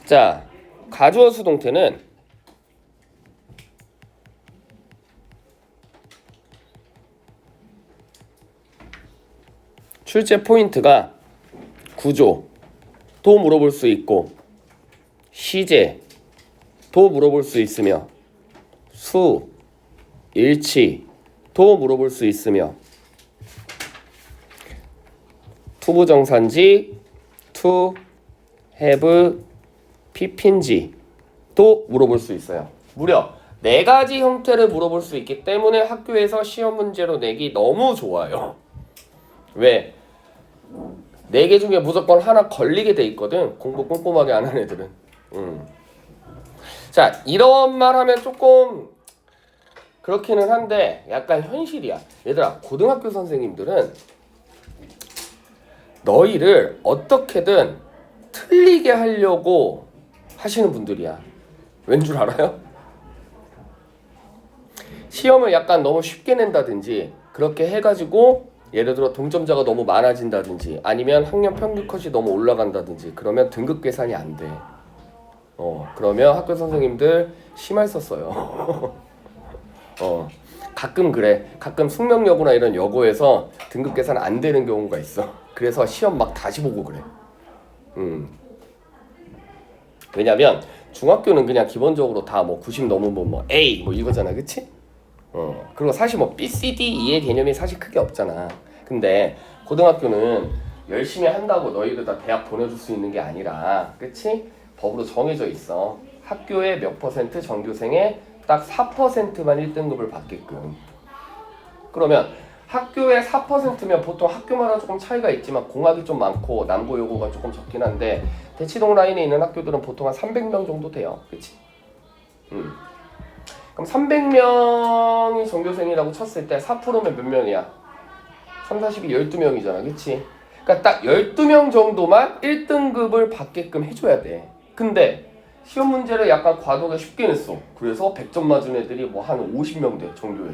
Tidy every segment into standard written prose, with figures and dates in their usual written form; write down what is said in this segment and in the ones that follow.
자, 가주어 수동태는 출제 포인트가 구조도 물어볼 수 있고 시제도 물어볼 수 있으며 수, 일치도 물어볼 수 있으며 투부정사인지 to, have, pp인지도 물어볼 수 있어요. 무려 4가지 형태를 물어볼 수 있기 때문에 학교에서 시험 문제로 내기 너무 좋아요. 왜? 4개 중에 무조건 하나 걸리게 돼 있거든. 공부 꼼꼼하게 안 하는 애들은. 자, 이런 말 하면 조금 그렇기는 한데 약간 현실이야. 얘들아, 고등학교 선생님들은 너희를 어떻게든 틀리게 하려고 하시는 분들이야. 왠 줄 알아요? 시험을 약간 너무 쉽게 낸다든지 그렇게 해가지고 예를 들어 동점자가 너무 많아진다든지 아니면 학년 평균 컷이 너무 올라간다든지 그러면 등급 계산이 안 돼. 그러면 학교 선생님들 심할 썼어요. 가끔 그래. 가끔 숙명여고나 이런 여고에서 등급 계산 안 되는 경우가 있어. 그래서 시험 막 다시 보고 그래. 왜냐면 중학교는 그냥 기본적으로 다 뭐 90 넘으면 뭐 A 뭐 이거잖아, 그치? 그리고 사실 뭐 B, C, D, E의 개념이 사실 크게 없잖아. 근데 고등학교는 열심히 한다고 너희들 다 대학 보내줄 수 있는 게 아니라, 그치? 법으로 정해져 있어. 학교의 몇 퍼센트 전교생의 딱 4%만 1등급을 받게끔. 그러면 학교의 4%면 보통 학교마다 조금 차이가 있지만 공학이 좀 많고 남고 여고가 조금 적긴 한데 대치동 라인에 있는 학교들은 보통 한 300명 정도 돼요. 그치? 그럼 300명이 전교생이라고 쳤을 때 4%면 몇 명이야? 3, 40이 12명이잖아. 그치? 그러니까 딱 12명 정도만 1등급을 받게끔 해줘야 돼. 근데 시험 문제를 약간 과도하게 쉽게 냈어. 그래서 100점 맞은 애들이 뭐 한 50명 돼, 전교에.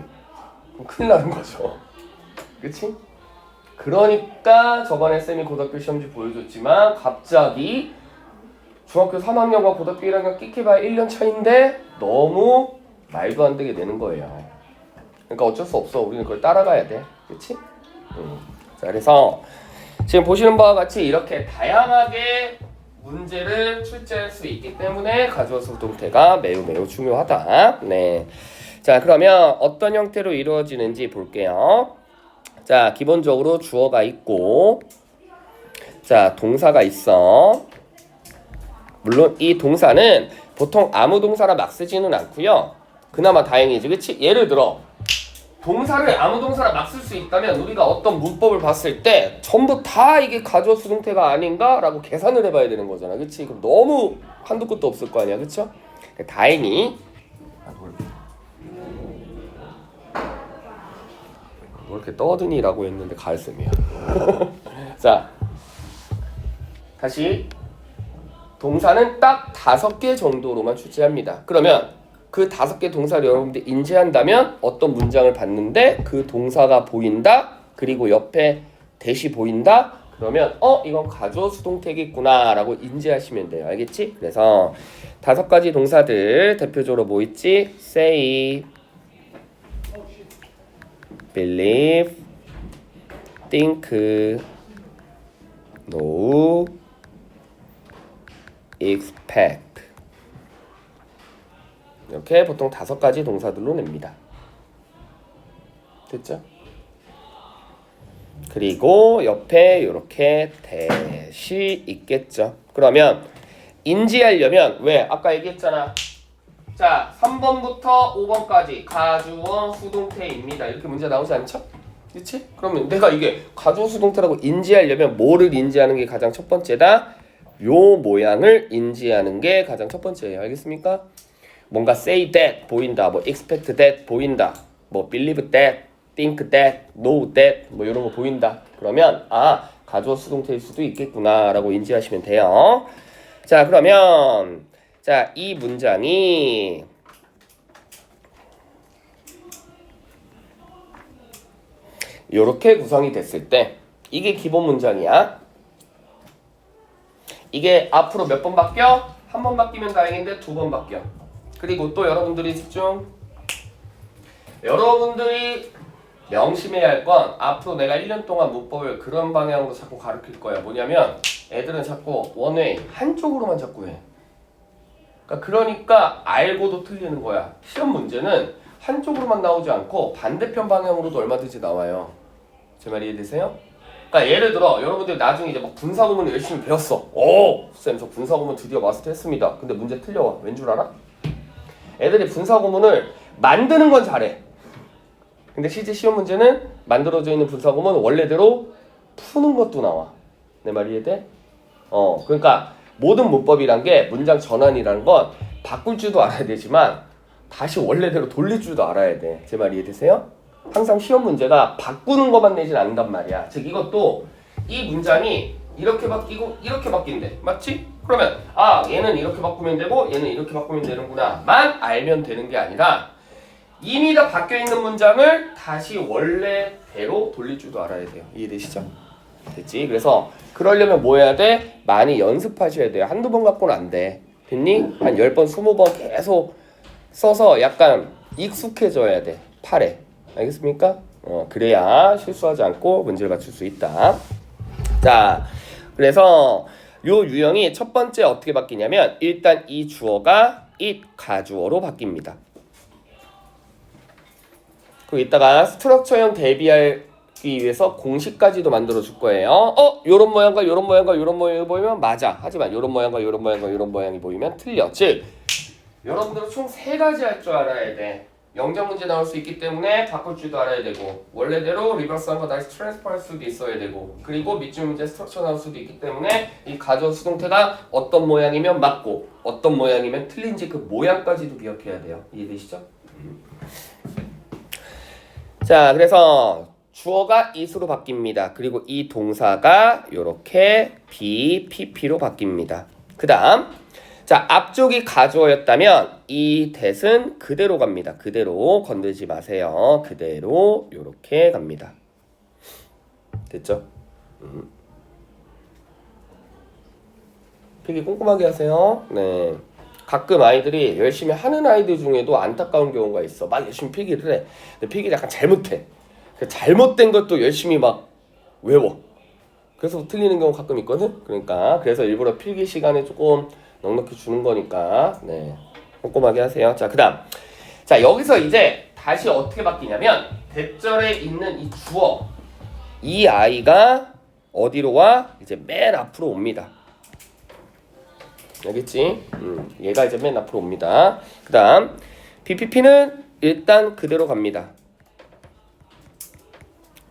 그럼 큰일 나는 거죠. 그치? 그러니까 저번에 쌤이 고등학교 시험지 보여줬지만 갑자기 중학교 3학년과 고등학교 1학년 끼케봐야 1년 차인데 너무 말도 안 되게 내는 거예요. 그러니까 어쩔 수 없어. 우리는 그걸 따라가야 돼. 그치? 자, 그래서 지금 보시는 바와 같이 이렇게 다양하게 문제를 출제할 수 있기 때문에 가주어 수동태가 매우 중요하다. 네. 자, 그러면 어떤 형태로 이루어지는지 볼게요. 자, 기본적으로 주어가 있고, 자, 동사가 있어. 물론 이 동사는 보통 아무 동사나 막 쓰지는 않고요. 그나마 다행이지, 그치? 예를 들어 동사를 아무 동사나 막 쓸 수 있다면 우리가 어떤 문법을 봤을 때 전부 다 이게 가주어 수동태가 아닌가? 라고 계산을 해봐야 되는 거잖아, 그치? 그럼 너무 한두 끝도 없을 거 아니야, 그쵸? 다행히 뭐 이렇게 떠드니? 라고 했는데 가을쌤이야. 자, 다시 동사는 딱 5개 정도로만 출제합니다. 그러면 그 5개 동사를 여러분들 인지한다면 어떤 문장을 봤는데 그 동사가 보인다. 그리고 옆에 대시 보인다. 그러면 이건 가주어 수동태겠구나 라고 인지하시면 돼요. 알겠지? 그래서 5가지 동사들 대표적으로 뭐 있지? say, believe, think, know, expect. 이렇게 보통 5가지 동사들로 냅니다. 됐죠? 그리고 옆에 이렇게 대시 있겠죠. 그러면 인지하려면 왜? 아까 얘기했잖아. 자, 3번부터 5번까지 가주어 수동태입니다. 이렇게 문제 나오지 않죠? 그렇지? 그러면 내가 이게 가주어 수동태라고 인지하려면 뭐를 인지하는 게 가장 첫 번째다? 요 모양을 인지하는 게 가장 첫 번째예요. 알겠습니까? 뭔가 say that 보인다, 뭐 expect that 보인다, 뭐 believe that, think that, know that 뭐 이런 거 보인다. 그러면 가주어 수동태일 수도 있겠구나라고 인지하시면 돼요. 자, 그러면 자, 이 문장이 이렇게 구성이 됐을 때 이게 기본 문장이야. 이게 앞으로 몇 번 바뀌어? 한 번 바뀌면 다행인데 두 번 바뀌어. 그리고 또 여러분들이 집중. 여러분들이 명심해야 할 건 앞으로 내가 1년 동안 문법을 그런 방향으로 자꾸 가르칠 거야. 뭐냐면 애들은 자꾸 원웨이 한쪽으로만 자꾸 해. 그러니까 알고도 틀리는 거야. 시험 문제는 한쪽으로만 나오지 않고 반대편 방향으로도 얼마든지 나와요. 제 말 이해되세요? 그러니까 예를 들어 여러분들 나중에 이제 막 분사구문 열심히 배웠어. 오! 쌤 저 분사구문 드디어 마스터했습니다. 근데 문제 틀려. 왠 줄 알아? 애들이 분사구문을 만드는 건 잘해. 근데 실제 시험 문제는 만들어져 있는 분사구문 원래대로 푸는 것도 나와. 내 말 이해돼? 그러니까 모든 문법이란 게 문장 전환이라는 건 바꿀 줄도 알아야 되지만 다시 원래대로 돌릴 줄도 알아야 돼. 제 말 이해되세요? 항상 시험 문제가 바꾸는 것만 내진 않는단 말이야. 즉 이것도 이 문장이 이렇게 바뀌고 이렇게 바뀐대. 맞지? 그러면 얘는 이렇게 바꾸면 되고 얘는 이렇게 바꾸면 되는구나 만 알면 되는 게 아니라 이미 다 바뀌어있는 문장을 다시 원래대로 돌릴 줄도 알아야 돼요. 이해되시죠? 됐지? 그래서 그러려면 뭐 해야 돼? 많이 연습하셔야 돼요. 한두 번 갖고는 안 돼. 됐니? 한 10번, 20번 계속 써서 약간 익숙해져야 돼. 팔에. 알겠습니까? 그래야 실수하지 않고 문제를 맞출 수 있다. 자, 그래서 요 유형이 첫 번째 어떻게 바뀌냐면 일단 이 주어가 it 가주어로 바뀝니다. 그리고 이따가 스트럭처형 대비하기 위해서 공식까지도 만들어 줄 거예요. 요런 모양과 요런 모양과 요런 모양이 보이면 맞아. 하지만 요런 모양과 요런 모양과 요런 모양이 보이면 틀려. 즉 여러분들은 총 3가지 할 줄 알아야 돼. 영장 문제 나올 수 있기 때문에 바꿀 줄도 알아야 되고 원래대로 리버스한 거 다시 트랜스퍼 할 수도 있어야 되고 그리고 밑줄 문제 스트럭처 나올 수도 있기 때문에 이 가주어 수동태가 어떤 모양이면 맞고 어떤 모양이면 틀린지 그 모양까지도 기억해야 돼요. 이해되시죠? 자, 그래서 주어가 it으로 바뀝니다. 그리고 이 동사가 이렇게 be, pp로 바뀝니다. 그 다음 자, 앞쪽이 가주어였다면 이 that은 그대로 갑니다. 그대로 건들지 마세요. 그대로 이렇게 갑니다. 됐죠? 필기 꼼꼼하게 하세요. 네. 가끔 아이들이 열심히 하는 아이들 중에도 안타까운 경우가 있어. 막 열심히 필기를 해. 근데 필기를 약간 잘못해. 잘못된 것도 열심히 막 외워. 그래서 틀리는 경우 가끔 있거든. 그러니까 그래서 일부러 필기 시간에 조금 넉넉히 주는 거니까 네 꼼꼼하게 하세요. 자, 그다음 자 여기서 이제 다시 어떻게 바뀌냐면 대절에 있는 이 주어 이 아이가 어디로 와? 이제 맨 앞으로 옵니다. 알겠지? 얘가 이제 맨 앞으로 옵니다. 그다음 BPP는 일단 그대로 갑니다.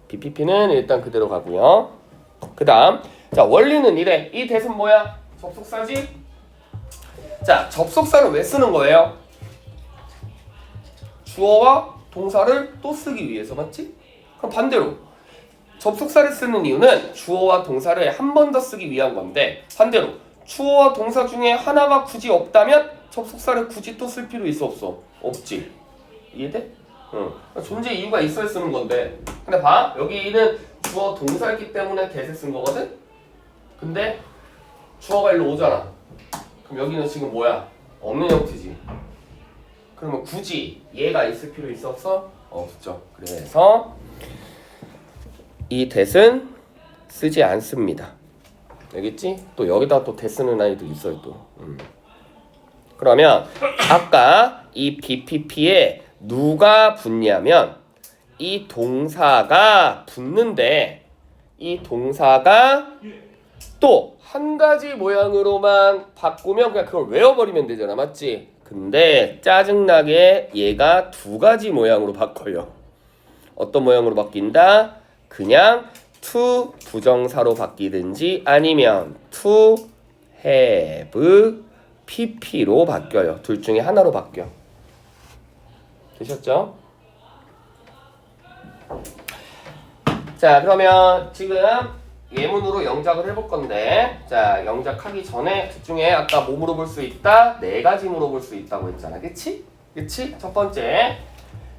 BPP는 일단 그대로 가고요. 그다음 자 원리는 이래. 이 that은 뭐야? 접속사지? 자, 접속사를 왜 쓰는 거예요? 주어와 동사를 또 쓰기 위해서, 맞지? 그럼 반대로 접속사를 쓰는 이유는 주어와 동사를 한 번 더 쓰기 위한 건데 반대로 주어와 동사 중에 하나가 굳이 없다면 접속사를 굳이 또 쓸 필요 있어 없어? 없지. 이해돼? 존재 이유가 있어야 쓰는 건데 근데 봐 여기는 주어 동사였기 때문에 that을 쓴 거거든? 근데 주어가 일로 오잖아. 그럼 여기는 지금 뭐야? 없는 형태지. 그러면 굳이 얘가 있을 필요 있어 없어? 없죠. 그래서 이 that은 쓰지 않습니다. 알겠지? 또 여기다 또 that 쓰는 아이도 있어요 또. 그러면 아까 이 BPP에 누가 붙냐면 이 동사가 붙는데 이 동사가 또 한 가지 모양으로만 바꾸면 그냥 그걸 외워버리면 되잖아. 맞지? 근데 짜증나게 얘가 2가지 모양으로 바꿔요. 어떤 모양으로 바뀐다? 그냥 to 부정사로 바뀌든지 아니면 to have pp로 바뀌어요. 둘 중에 하나로 바뀌어. 되셨죠? 자, 그러면 지금 예문으로 영작을 해볼 건데 자, 영작하기 전에 둘 중에 아까 뭐 물어볼 수 있다? 4가지 물어볼 수 있다고 했잖아. 그치? 그치? 첫 번째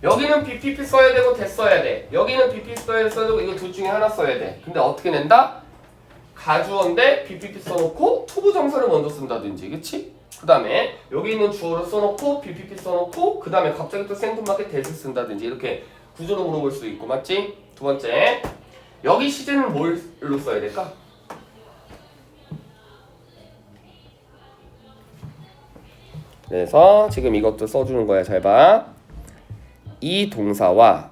여기는 BPP 써야 되고 that 써야 돼. 여기는 BPP 써야 되고 이거 둘 중에 하나 써야 돼. 근데 어떻게 낸다? 가주어인데 BPP 써놓고 투부정사를 먼저 쓴다든지. 그치? 그 다음에 여기 있는 주어를 써놓고 BPP 써놓고 그 다음에 갑자기 또 생뚱맞게 대수 쓴다든지 이렇게 구조로 물어볼 수 있고 맞지? 두 번째 여기 시제는 뭘로 써야 될까? 그래서 지금 이것도 써주는 거야. 잘 봐. 이 동사와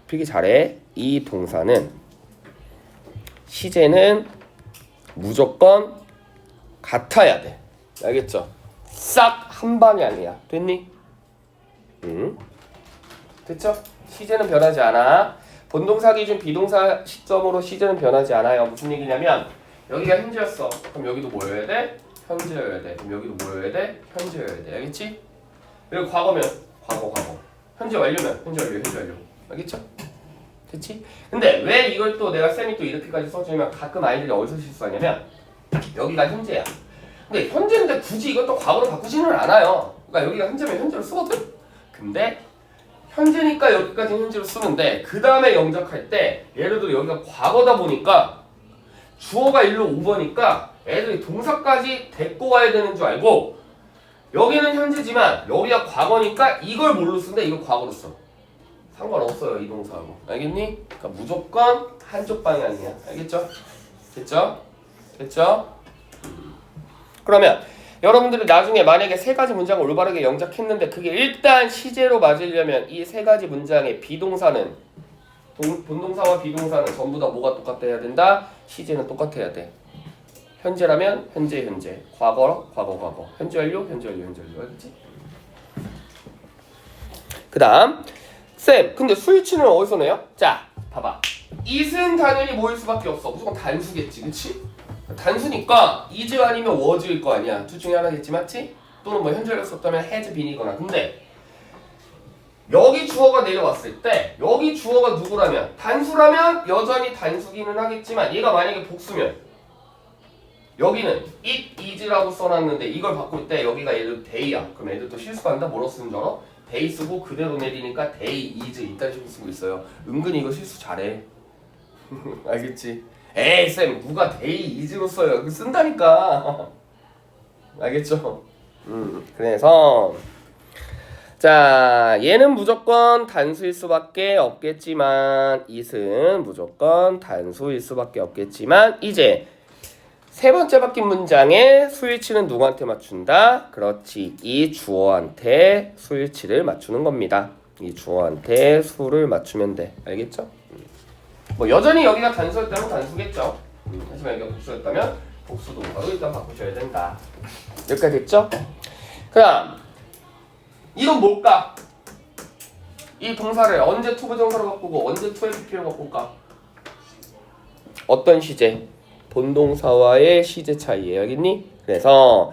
필기 잘해. 이 동사는 시제는 무조건 같아야 돼. 알겠죠? 싹 한 방이 아니야. 됐니? 응? 됐죠? 시제는 변하지 않아. 본동사 기준 비동사 시점으로 시제는 변하지 않아요. 무슨 얘기냐면 여기가 현재였어. 그럼 여기도 뭐여야 돼? 현재여야 돼. 그럼 여기도 뭐여야 돼? 현재여야 돼. 알겠지? 그리고 과거면 과거. 현재 완료면 현재 완료. 알겠죠? 됐지? 근데 왜 이걸 또 내가 쌤이 또 이렇게까지 써주면 가끔 아이들이 어디서 실수하냐면 여기가 현재야. 근데 현재인데 굳이 이것도 과거로 바꾸지는 않아요. 그러니까 여기가 현재면 현재로 쓰거든? 근데 현재니까 여기까지는 현재로 쓰는데 그 다음에 영작할 때 예를 들어 여기가 과거다 보니까 주어가 일로 5번이니까 애들이 동사까지 데리고 와야 되는 줄 알고 여기는 현재지만 여기가 과거니까 이걸 뭘로 쓴대? 이걸 과거로 써. 상관없어요 이 동사하고. 알겠니? 그러니까 무조건 한쪽 방향이야. 알겠죠? 됐죠? 그러면 여러분들이 나중에 만약에 세 가지 문장을 올바르게 영작했는데 그게 일단 시제로 맞으려면 이 세 가지 문장의 비동사는 본동사와 비동사는 전부 다 뭐가 똑같아야 된다? 시제는 똑같아야 돼. 현재라면 현재, 과거, 현재 완료. 알겠지? 그 다음 쌤, 근데 스위치는 어디서 내요? 자, 봐봐. it은 당연히 뭐일 수밖에 없어. 무조건 단수겠지, 그치? 단수니까 is 아니면 was일 거 아니야. 둘 중에 하나겠지, 맞지? 또는 뭐 현재를 썼다면 has been이거나. 근데 여기 주어가 내려왔을 때 여기 주어가 누구라면 단수라면 여전히 단수기는 하겠지만 얘가 만약에 복수면 여기는 it is라고 써놨는데 이걸 바꿀 때 여기가 얘들 they야. 그럼 애들 또 실수한다. 뭐로 쓰는 줄 알아? they 쓰고 그대로 내리니까 they is 이딴 식으로 쓰고 있어요. 은근히 이거 실수 잘해. 알겠지? 에이 쌤 누가 they is로 써요. 이거 쓴다니까. 알겠죠? 그래서 자 얘는 무조건 단수일 수밖에 없겠지만 it은 무조건 단수일 수밖에 없겠지만 이제 세 번째 바뀐 문장에 수일치는 누구한테 맞춘다? 그렇지. 이 주어한테 수일치를 맞추는 겁니다. 이 주어한테 수를 맞추면 돼. 알겠죠? 뭐 여전히 여기가 단수였다면 단수겠죠. 하지만 여기가 복수였다면 복수 동사로 일단 바꾸셔야 된다. 여기까지 됐죠? 그다음 이건 뭘까? 이 동사를 언제 투부정사로 바꾸고 언제 투FP로 바꿀까? 어떤 시제? 본동사와의 시제 차이예요. 알겠니? 그래서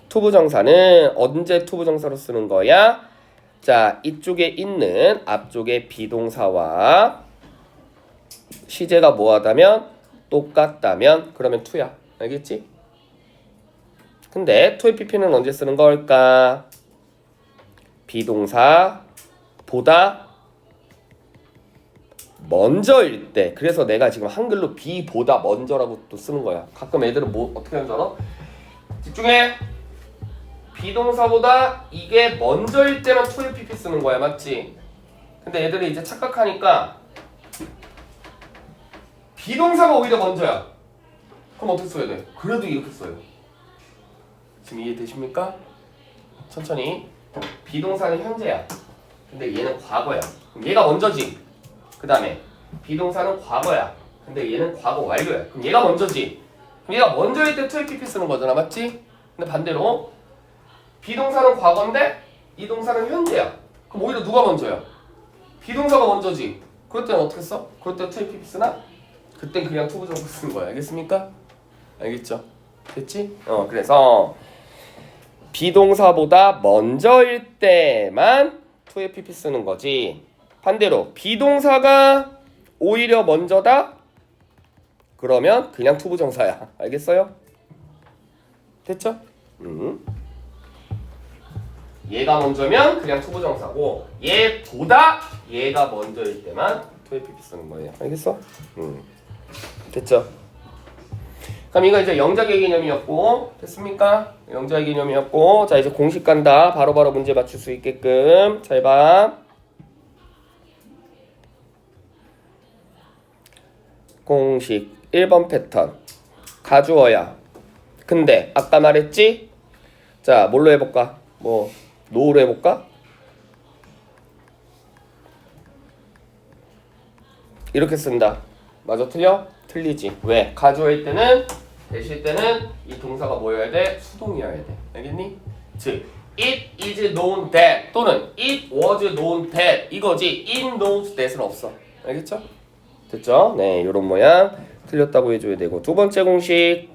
투부정사는 언제 투부정사로 쓰는 거야? 자, 이쪽에 있는 앞쪽에 비동사와 시제가 뭐하다면 똑같다면 그러면 투야. 알겠지? 근데 투FP는 언제 쓰는 걸까? 비동사보다 먼저일 때. 그래서 내가 지금 한글로 비보다 먼저라고 또 쓰는 거야. 가끔 애들은 뭐 어떻게 하는 줄 알아? 집중해. 비동사보다 이게 먼저일 때만 투FP 쓰는 거야. 맞지? 근데 애들이 이제 착각하니까 비동사가 오히려 먼저야. 그럼 어떻게 써야 돼? 그래도 이렇게 써요. 지금 이해되십니까? 천천히. 비동사는 현재야. 근데 얘는 과거야. 그럼 얘가 먼저지. 그 다음에 비동사는 과거야. 근데 얘는 과거 완료야. 그럼 얘가 먼저지. 그럼 얘가 먼저일 때 투FP 쓰는 거잖아. 맞지? 근데 반대로 비동사는 과거인데 이 동사는 현재야. 그럼 오히려 누가 먼저야? 비동사가 먼저지. 그럴 때는 어떻게 써? 그럴 때 투FP 쓰나? 그땐 그냥 투부정사 쓰는 거야. 알겠습니까? 알겠죠? 됐지? 그래서 비동사보다 먼저일 때만 투FP 쓰는 거지. 반대로 비동사가 오히려 먼저다? 그러면 그냥 투부정사야. 알겠어요? 됐죠? 얘가 먼저면 그냥 투부정사고 얘보다 얘가 먼저일 때만 투FP 쓰는 거예요. 알겠어? 됐죠? 그럼 이거 이제 영작의 개념이었고 됐습니까? 영작의 개념이었고 자 이제 공식 간다. 바로바로 문제 맞출 수 있게끔 잘 봐. 공식 1번 패턴 가주어야. 근데 아까 말했지? 자 뭘로 해볼까? 뭐 노로 해볼까? 이렇게 쓴다. 맞아 틀려? 틀리지. 왜? 가주어일 때는 대실 때는 이 동사가 뭐여야 돼? 수동이어야 돼. 알겠니? 즉 it is known that 또는 it was known that 이거지 it knows that은 없어. 알겠죠? 됐죠? 네, 요런 모양 틀렸다고 해줘야 되고 두 번째 공식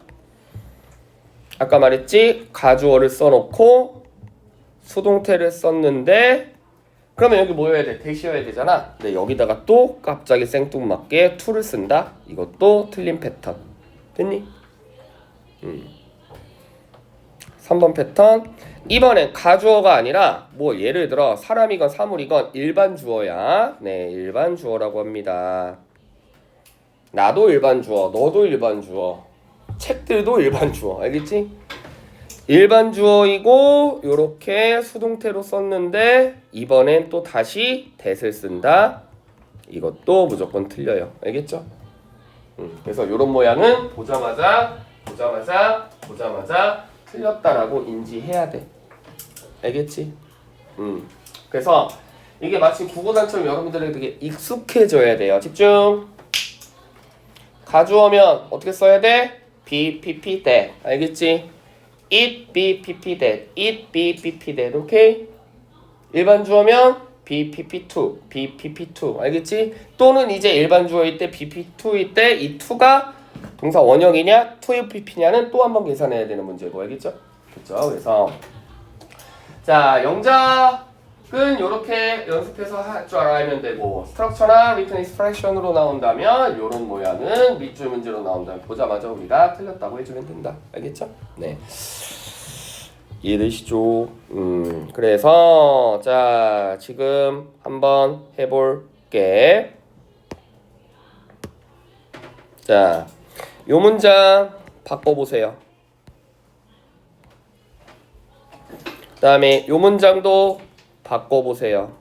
아까 말했지? 가주어를 써놓고 수동태를 썼는데 그러면 여기 뭐여야 돼? 대시여야 되잖아. 근데 여기다가 또 갑자기 생뚱맞게 to를 쓴다. 이것도 틀린 패턴. 됐니? 3번 패턴. 이번엔 가주어가 아니라 뭐 예를 들어 사람이건 사물이건 일반 주어야. 네, 일반 주어라고 합니다. 나도 일반 주어, 너도 일반 주어, 책들도 일반 주어. 알겠지? 일반 주어이고 요렇게 수동태로 썼는데 이번엔 또 다시 that을 쓴다. 이것도 무조건 틀려요. 알겠죠? 그래서 요런 모양은 보자마자 틀렸다라고 인지해야 돼. 알겠지? 그래서 이게 마치 국어단처럼 여러분들에게 되게 익숙해져야 돼요. 집중. 가주어면 어떻게 써야 돼? be, pp, that. 알겠지? it, be, pp, that. it, be, pp, that. 오케이? 일반 주어면 be, pp2. be, pp2. 알겠지? 또는 이제 일반 주어일 때 pp2일 때 이 2가 동사 원형이냐, 2의 pp냐는 또 한 번 계산해야 되는 문제고. 알겠죠? 그렇죠? 그래서 자, 영작은 이렇게 연습해서 할 줄 알아야면 되고 스트럭처나 리튼 익스프레션으로 나온다면 이런 모양은 밑줄 문제로 나온다면 보자마자 우리가 틀렸다고 해주면 된다. 알겠죠? 네. 이해되시죠? 그래서 자 지금 한번 해볼게. 자, 요 문장 바꿔보세요. 그 다음에 요 문장도 바꿔보세요.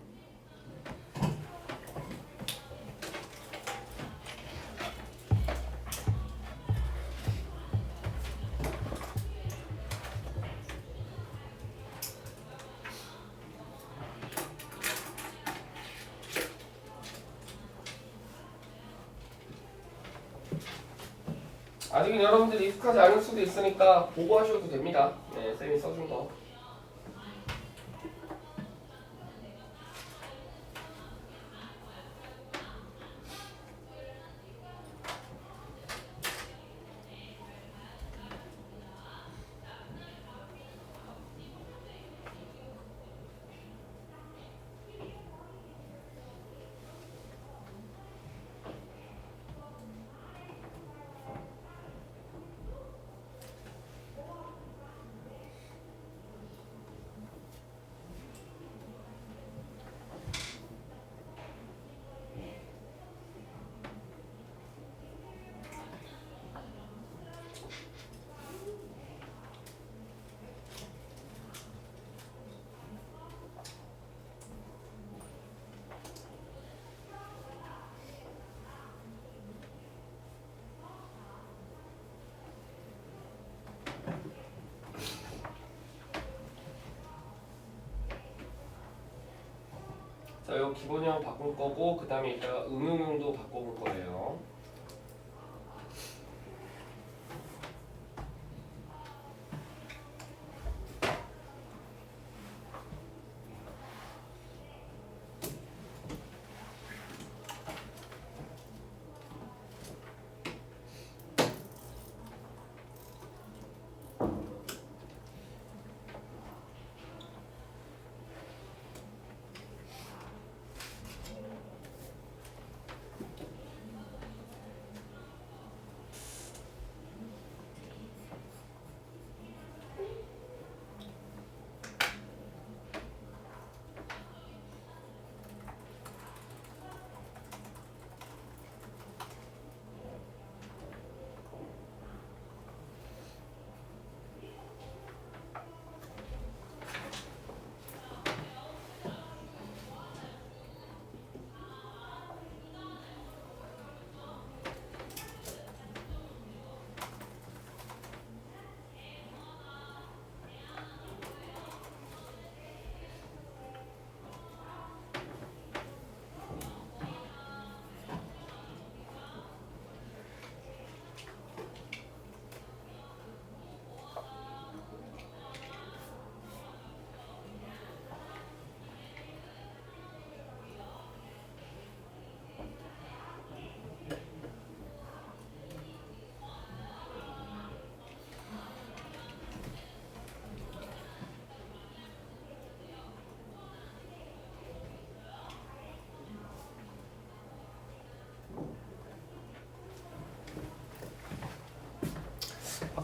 아직은 여러분들이 익숙하지 않을 수도 있으니까 보고 하셔도 됩니다. 네, 쌤이 써준 거. 자, 요 기본형 바꿀 거고 그 다음에 이따가 응용형도 바꿔볼 거예요.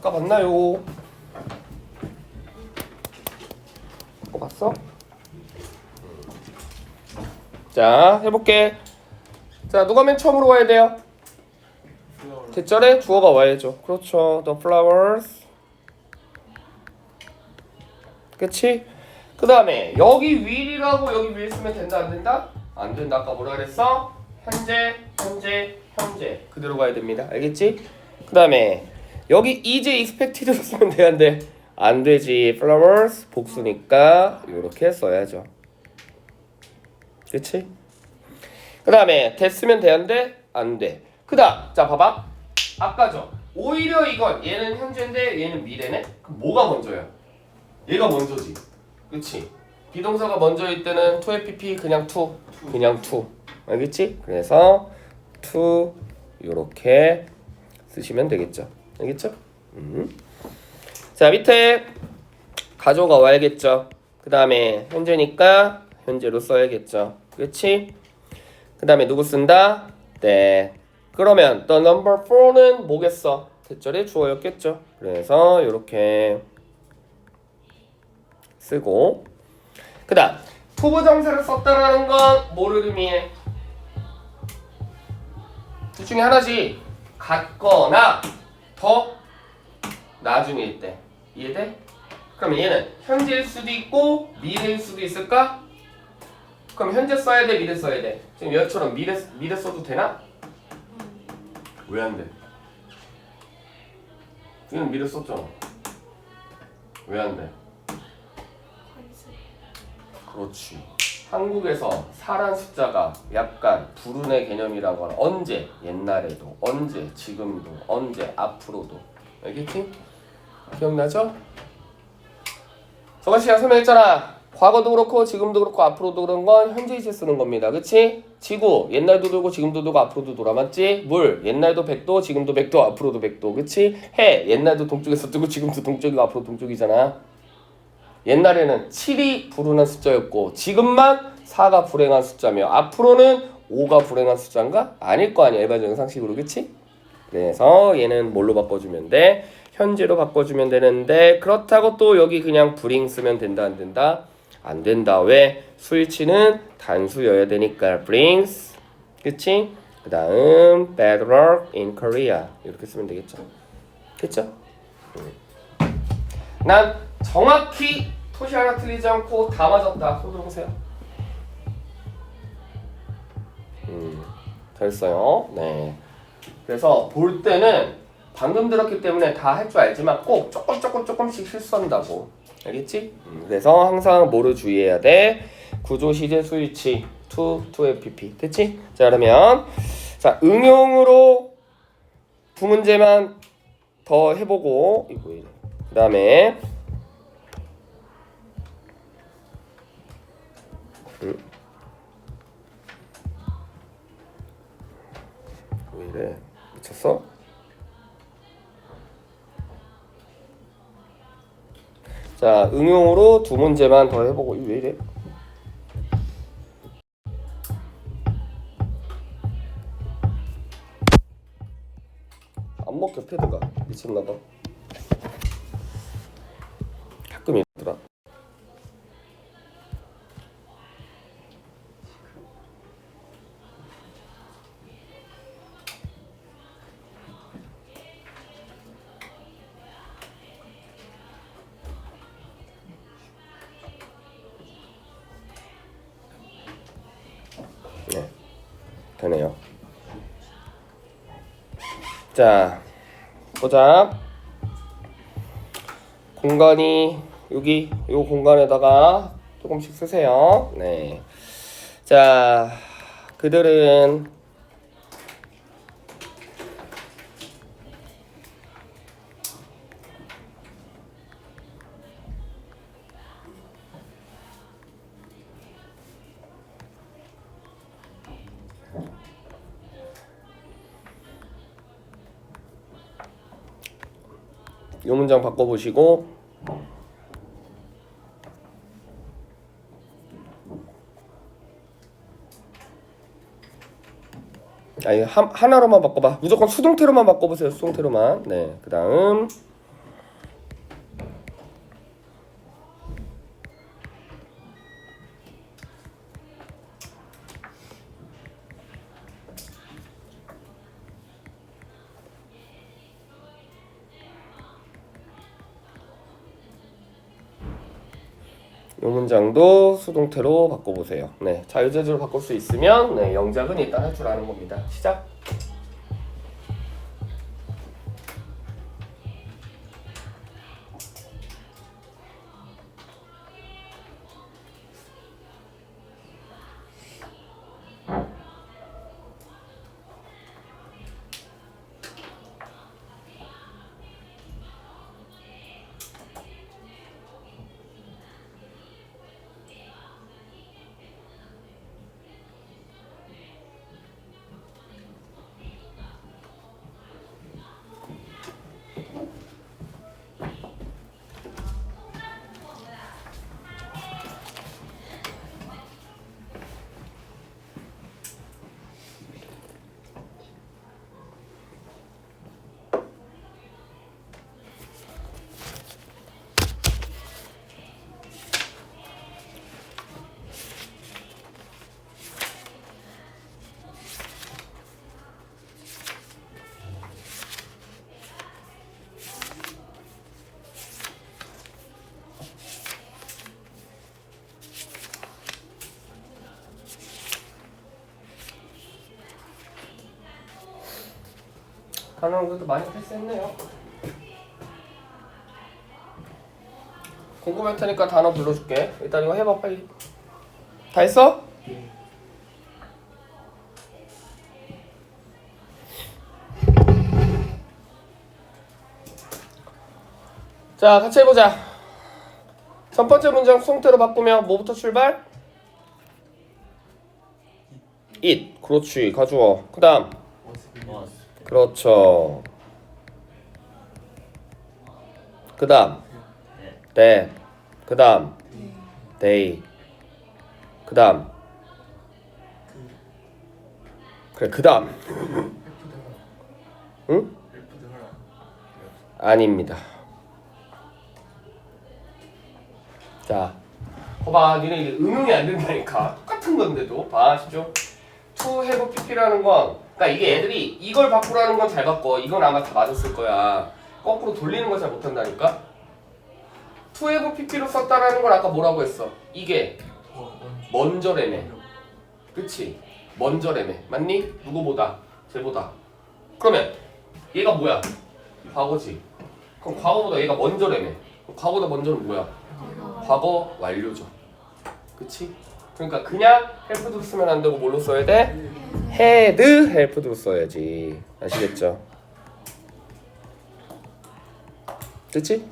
바꿔봤나요? 바꿔봤어? 자, 해볼게. 자, 누가 맨 처음으로 와야 돼요? 대절에 주어가 와야죠. 그렇죠. The flowers. 그치? 그 다음에 여기 will이라고 여기 will 쓰면 된다 안 된다? 안 된다. 아까 뭐라 그랬어? 현재, 현재, 현재 그대로 가야 됩니다. 알겠지? 그 다음에 여기 is expected로 쓰면 돼 안 돼? 안 되지. flowers 복수니까 이렇게 써야죠. 그치? 그 다음에 됐으면 돼 안 돼? 안 돼. 그 다음 자 봐봐. 아까죠. 오히려 이건 얘는 현재인데 얘는 미래네? 그럼 뭐가 먼저야? 얘가 먼저지. 그치? 비동사가 먼저일 때는 to FP 그냥 to 그냥 to 알겠지? 그래서 to 요렇게 쓰시면 되겠죠. 알겠죠? 자 밑에 가져가 와야겠죠. 그 다음에 현재니까 현재로 써야겠죠. 그치? 그 다음에 누구 쓴다? 네. 그러면 the number 4는 뭐겠어? 대절의 주어였겠죠. 그래서 요렇게 쓰고 그 다음 투부정사를 썼다라는 건 뭐를 의미해? 둘 중에 하나지. 같거나 더 나중일 때. 이해돼? 그럼 얘는 현재일 수도 있고 미래일 수도 있을까? 그럼 현재 써야 돼? 미래 써야 돼? 지금 얘처럼 미래 써도 되나? 왜 안 돼? 얘는 미래 썼잖아. 왜 안 돼? 그렇지. 한국에서 사란 숫자가 약간 불운의 개념이라고 하는 언제, 옛날에도, 언제, 지금도, 언제, 앞으로도. 알겠지? 기억나죠? 저번 시간 설명했잖아. 과거도 그렇고 지금도 그렇고 앞으로도 그런 건 현재 이제 쓰는 겁니다. 그치? 지구 옛날도 돌고 지금도 돌고 앞으로도 돌아. 맞지? 물 옛날도 100도 지금도 100도 앞으로도 100도. 그치? 해 옛날도 동쪽에서 뜨고 지금도 동쪽이고 앞으로 동쪽이잖아. 옛날에는 7이 불운한 숫자였고 지금만 4가 불행한 숫자며 앞으로는 5가 불행한 숫자인가? 아닐 거 아니야. 일반적인 상식으로. 그치? 그래서 얘는 뭘로 바꿔주면 돼? 현재로 바꿔주면 되는데 그렇다고 또 여기 그냥 bring 쓰면 된다 안 된다? 안 된다. 왜? 수일치는 단수여야 되니까 brings. 그치? 그 다음 bad luck in Korea 이렇게 쓰면 되겠죠. 됐죠? 난 정확히 토시 하나 틀리지 않고 다 맞았다. 손 들어보세요. 됐어요. 네. 그래서 볼 때는 방금 들었기 때문에 다 할 줄 알지만 꼭 조금씩 실수한다고. 알겠지? 그래서 항상 뭐를 주의해야 돼? 구조, 시제, 수일치 to FP. 됐지? 자 그러면 자 응용으로 두 문제만 더 해보고 그 다음에 왜 이래? 미쳤어? 자 응용으로 두 문제만 더 해보고 왜 이래? 안 먹혀 패드가 미쳤나봐. 가끔 이러더라. 네, 되네요. 자, 보자. 공간이 여기 요 공간에다가 조금씩 쓰세요. 네. 자, 그들은 이 문장 바꿔보시고 아니 하나로만 바꿔봐. 무조건 수동태로만 바꿔보세요. 수동태로만. 네. 그 다음 이 문장도 수동태로 바꿔보세요. 네, 자유재주로 바꿀 수 있으면 네, 영작은 일단 할 줄 아는 겁니다. 시작. 가능한 것도 많이 패스했네요. 궁금할 테니까 단어 불러줄게. 일단 이거 해봐 빨리. 다 했어? 자, 같이 해보자. 첫 번째 문장 수동태로 바꾸면 뭐부터 출발? it. 그렇지. 가져와. 그 다음. 그렇죠. 그 다음. that. 그 다음. they. 그 다음. 그래, 그 다음. 응? 아닙니다. 자, 봐봐. 니네 이게 응용이 안 된다니까. 똑같은 건데도. 봐, 아시죠? to have pp라는 건, 그러니까 이게 애들이 이걸 바꾸라는 건 잘 바꿔. 이건 아마 다 맞았을 거야. 거꾸로 돌리는 거 잘 못한다니까. to have pp로 썼다라는 건 아까 뭐라고 했어? 이게 먼저래매. 그치? 먼저래매. 맞니? 누구보다? 쟤보다. 그러면 얘가 뭐야? 과거지. 그럼 과거보다 얘가 먼저래매. 과거보다 먼저는 뭐야? 과거 완료죠. 그치? 그러니까 그냥 helped로 쓰면 안 되고 뭘로 써야 돼? had helped로 써야지. 아시겠죠? 그치?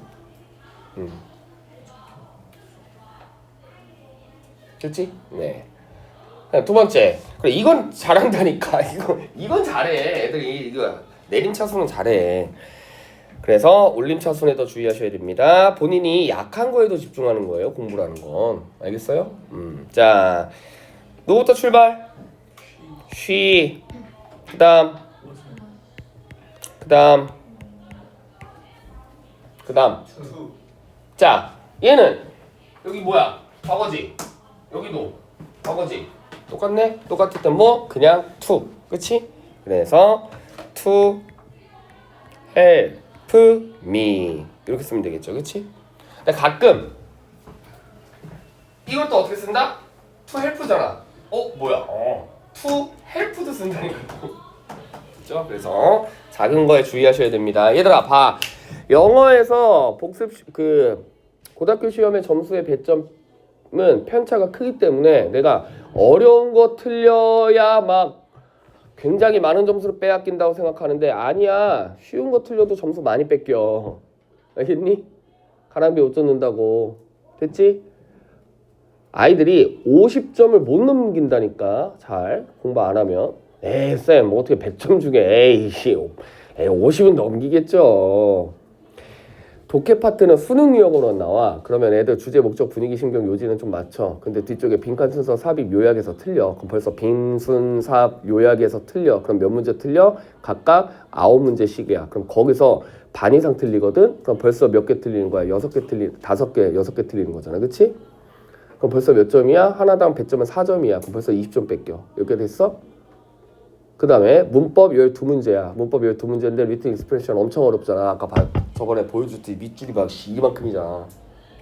그치? 네. 두 번째. 그래, 이건 잘한다니까. 이건 잘해. 애들이 이거 내림차순은 잘해. 그래서 올림차순에 더 주의하셔야 됩니다. 본인이 약한 거에도 집중하는 거예요. 공부라는 건. 알겠어요? 자, 누구부터 출발? she. 그 다음. 자, 얘는 여기 뭐야? 과거지? 여기도 과거지? 똑같네? 똑같을 땐 뭐? 그냥 to. 그치? 그래서 to help me 이렇게 쓰면 되겠죠. 그치? 근데 가끔 이걸 또 어떻게 쓴다? to help잖아. 뭐야? to help도 쓴다니까. 그렇죠? 그래서 작은 거에 주의하셔야 됩니다. 얘들아 봐. 영어에서 복습 고등학교 시험의 점수의 배점은 편차가 크기 때문에 내가 어려운 거 틀려야 막 굉장히 많은 점수를 빼앗긴다고 생각하는데 아니야. 쉬운 거 틀려도 점수 많이 뺏겨. 알겠니? 가랑비 옷 젖는다고. 됐지? 아이들이 50점을 못 넘긴다니까. 잘 공부 안 하면. 에이 쌤 뭐 어떻게 100점 중에 에이 50은 넘기겠죠. 독해 파트는 수능 유형으로 나와. 그러면 애들 주제, 목적, 분위기, 신경, 요지는 좀 맞춰. 근데 뒤쪽에 빈칸 순서, 삽입, 요약에서 틀려. 그럼 벌써 빈, 순, 삽, 요약에서 틀려. 그럼 몇 문제 틀려? 각각 9문제씩이야. 그럼 거기서 반 이상 틀리거든? 그럼 벌써 몇 개 틀리는 거야? 6개 6개 틀리는 거잖아. 그치? 그럼 벌써 몇 점이야? 하나당 100점은 4점이야. 그럼 벌써 20점 뺏겨. 이렇게 됐어? 그 다음에 문법 12문제야. 문법 12문제인데 리튼 익스프레션 엄청 어렵잖아. 아까 저번에 보여줬더니 밑줄이 막 이만큼이잖아.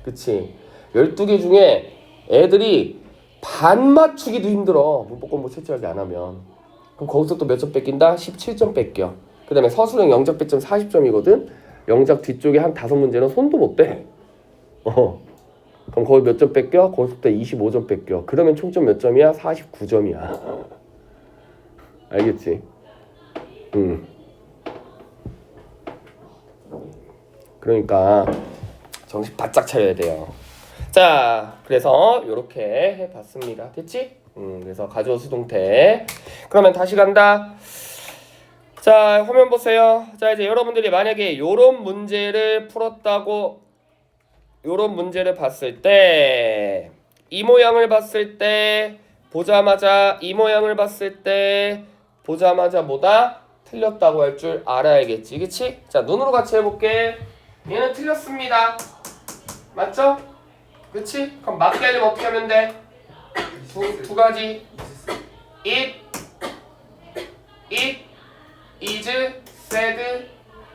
그치? 12개 중에 애들이 반 맞추기도 힘들어. 문법공부 철저하게 안 하면. 그럼 거기서 또 몇 점 뺏긴다? 17점 뺏겨. 그 다음에 서술형 영작 배점 40점이거든? 영작 뒤쪽에 한 5문제는 손도 못 대. 그럼 거기 몇 점 뺏겨? 거기서부터 25점 뺏겨. 그러면 총점 몇 점이야? 49점이야. 알겠지? 그러니까 정신 바짝 차려야 돼요. 자, 그래서 이렇게 해봤습니다. 됐지? 그래서 가주어 수동태. 그러면 다시 간다. 자, 화면 보세요. 자, 이제 여러분들이 만약에 요런 문제를 풀었다고, 요런 문제를 봤을 때, 이 모양을 봤을 때, 보자마자 이 모양을 봤을 때, 보자마자 뭐다? 틀렸다고 할 줄 알아야겠지. 그치? 자, 눈으로 같이 해볼게. 얘는 틀렸습니다. 맞죠? 그치? 그럼 맞게 하려면 어떻게 하면 돼? 두 가지. It is said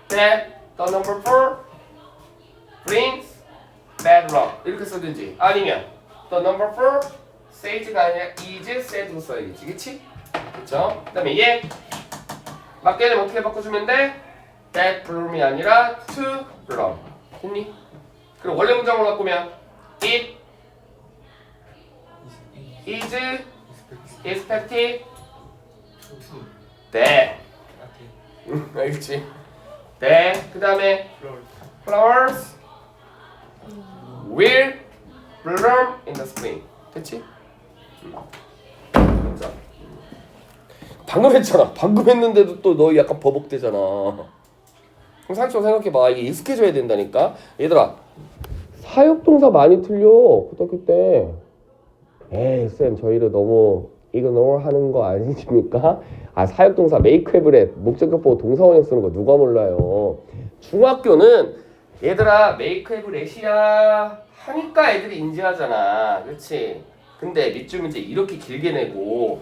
that the number 4 brings bad luck. 이렇게 쓰든지 아니면 the number 4 says가 아니라 is said로 써야겠지. 그치? 그쵸? 그 다음에 얘 맞게 하려면 어떻게 바꿔주면 돼? that bloom이 아니라 to bloom. 됐니? 그리고 원래 문장으로 바꾸면 it is expected that. 알겠지? that. 그 다음에 flowers will bloom in the spring. 됐지? 자, 방금 했잖아. 방금 했는데도 또 너 약간 버벅대잖아. 그럼 상식적으로 생각해봐. 이게 익숙해져야 된다니까. 얘들아, 사역동사 많이 틀려. 고등학교 때. 에이 쌤, 저희를 너무 이그노어 하는 거 아니십니까? 아, 사역동사 make, have, let 목적격 보고 동사원형 쓰는 거 누가 몰라요. 중학교는 얘들아 make, have, let이야 하니까 애들이 인지하잖아. 그렇지? 근데 밑줄 문제 이렇게 길게 내고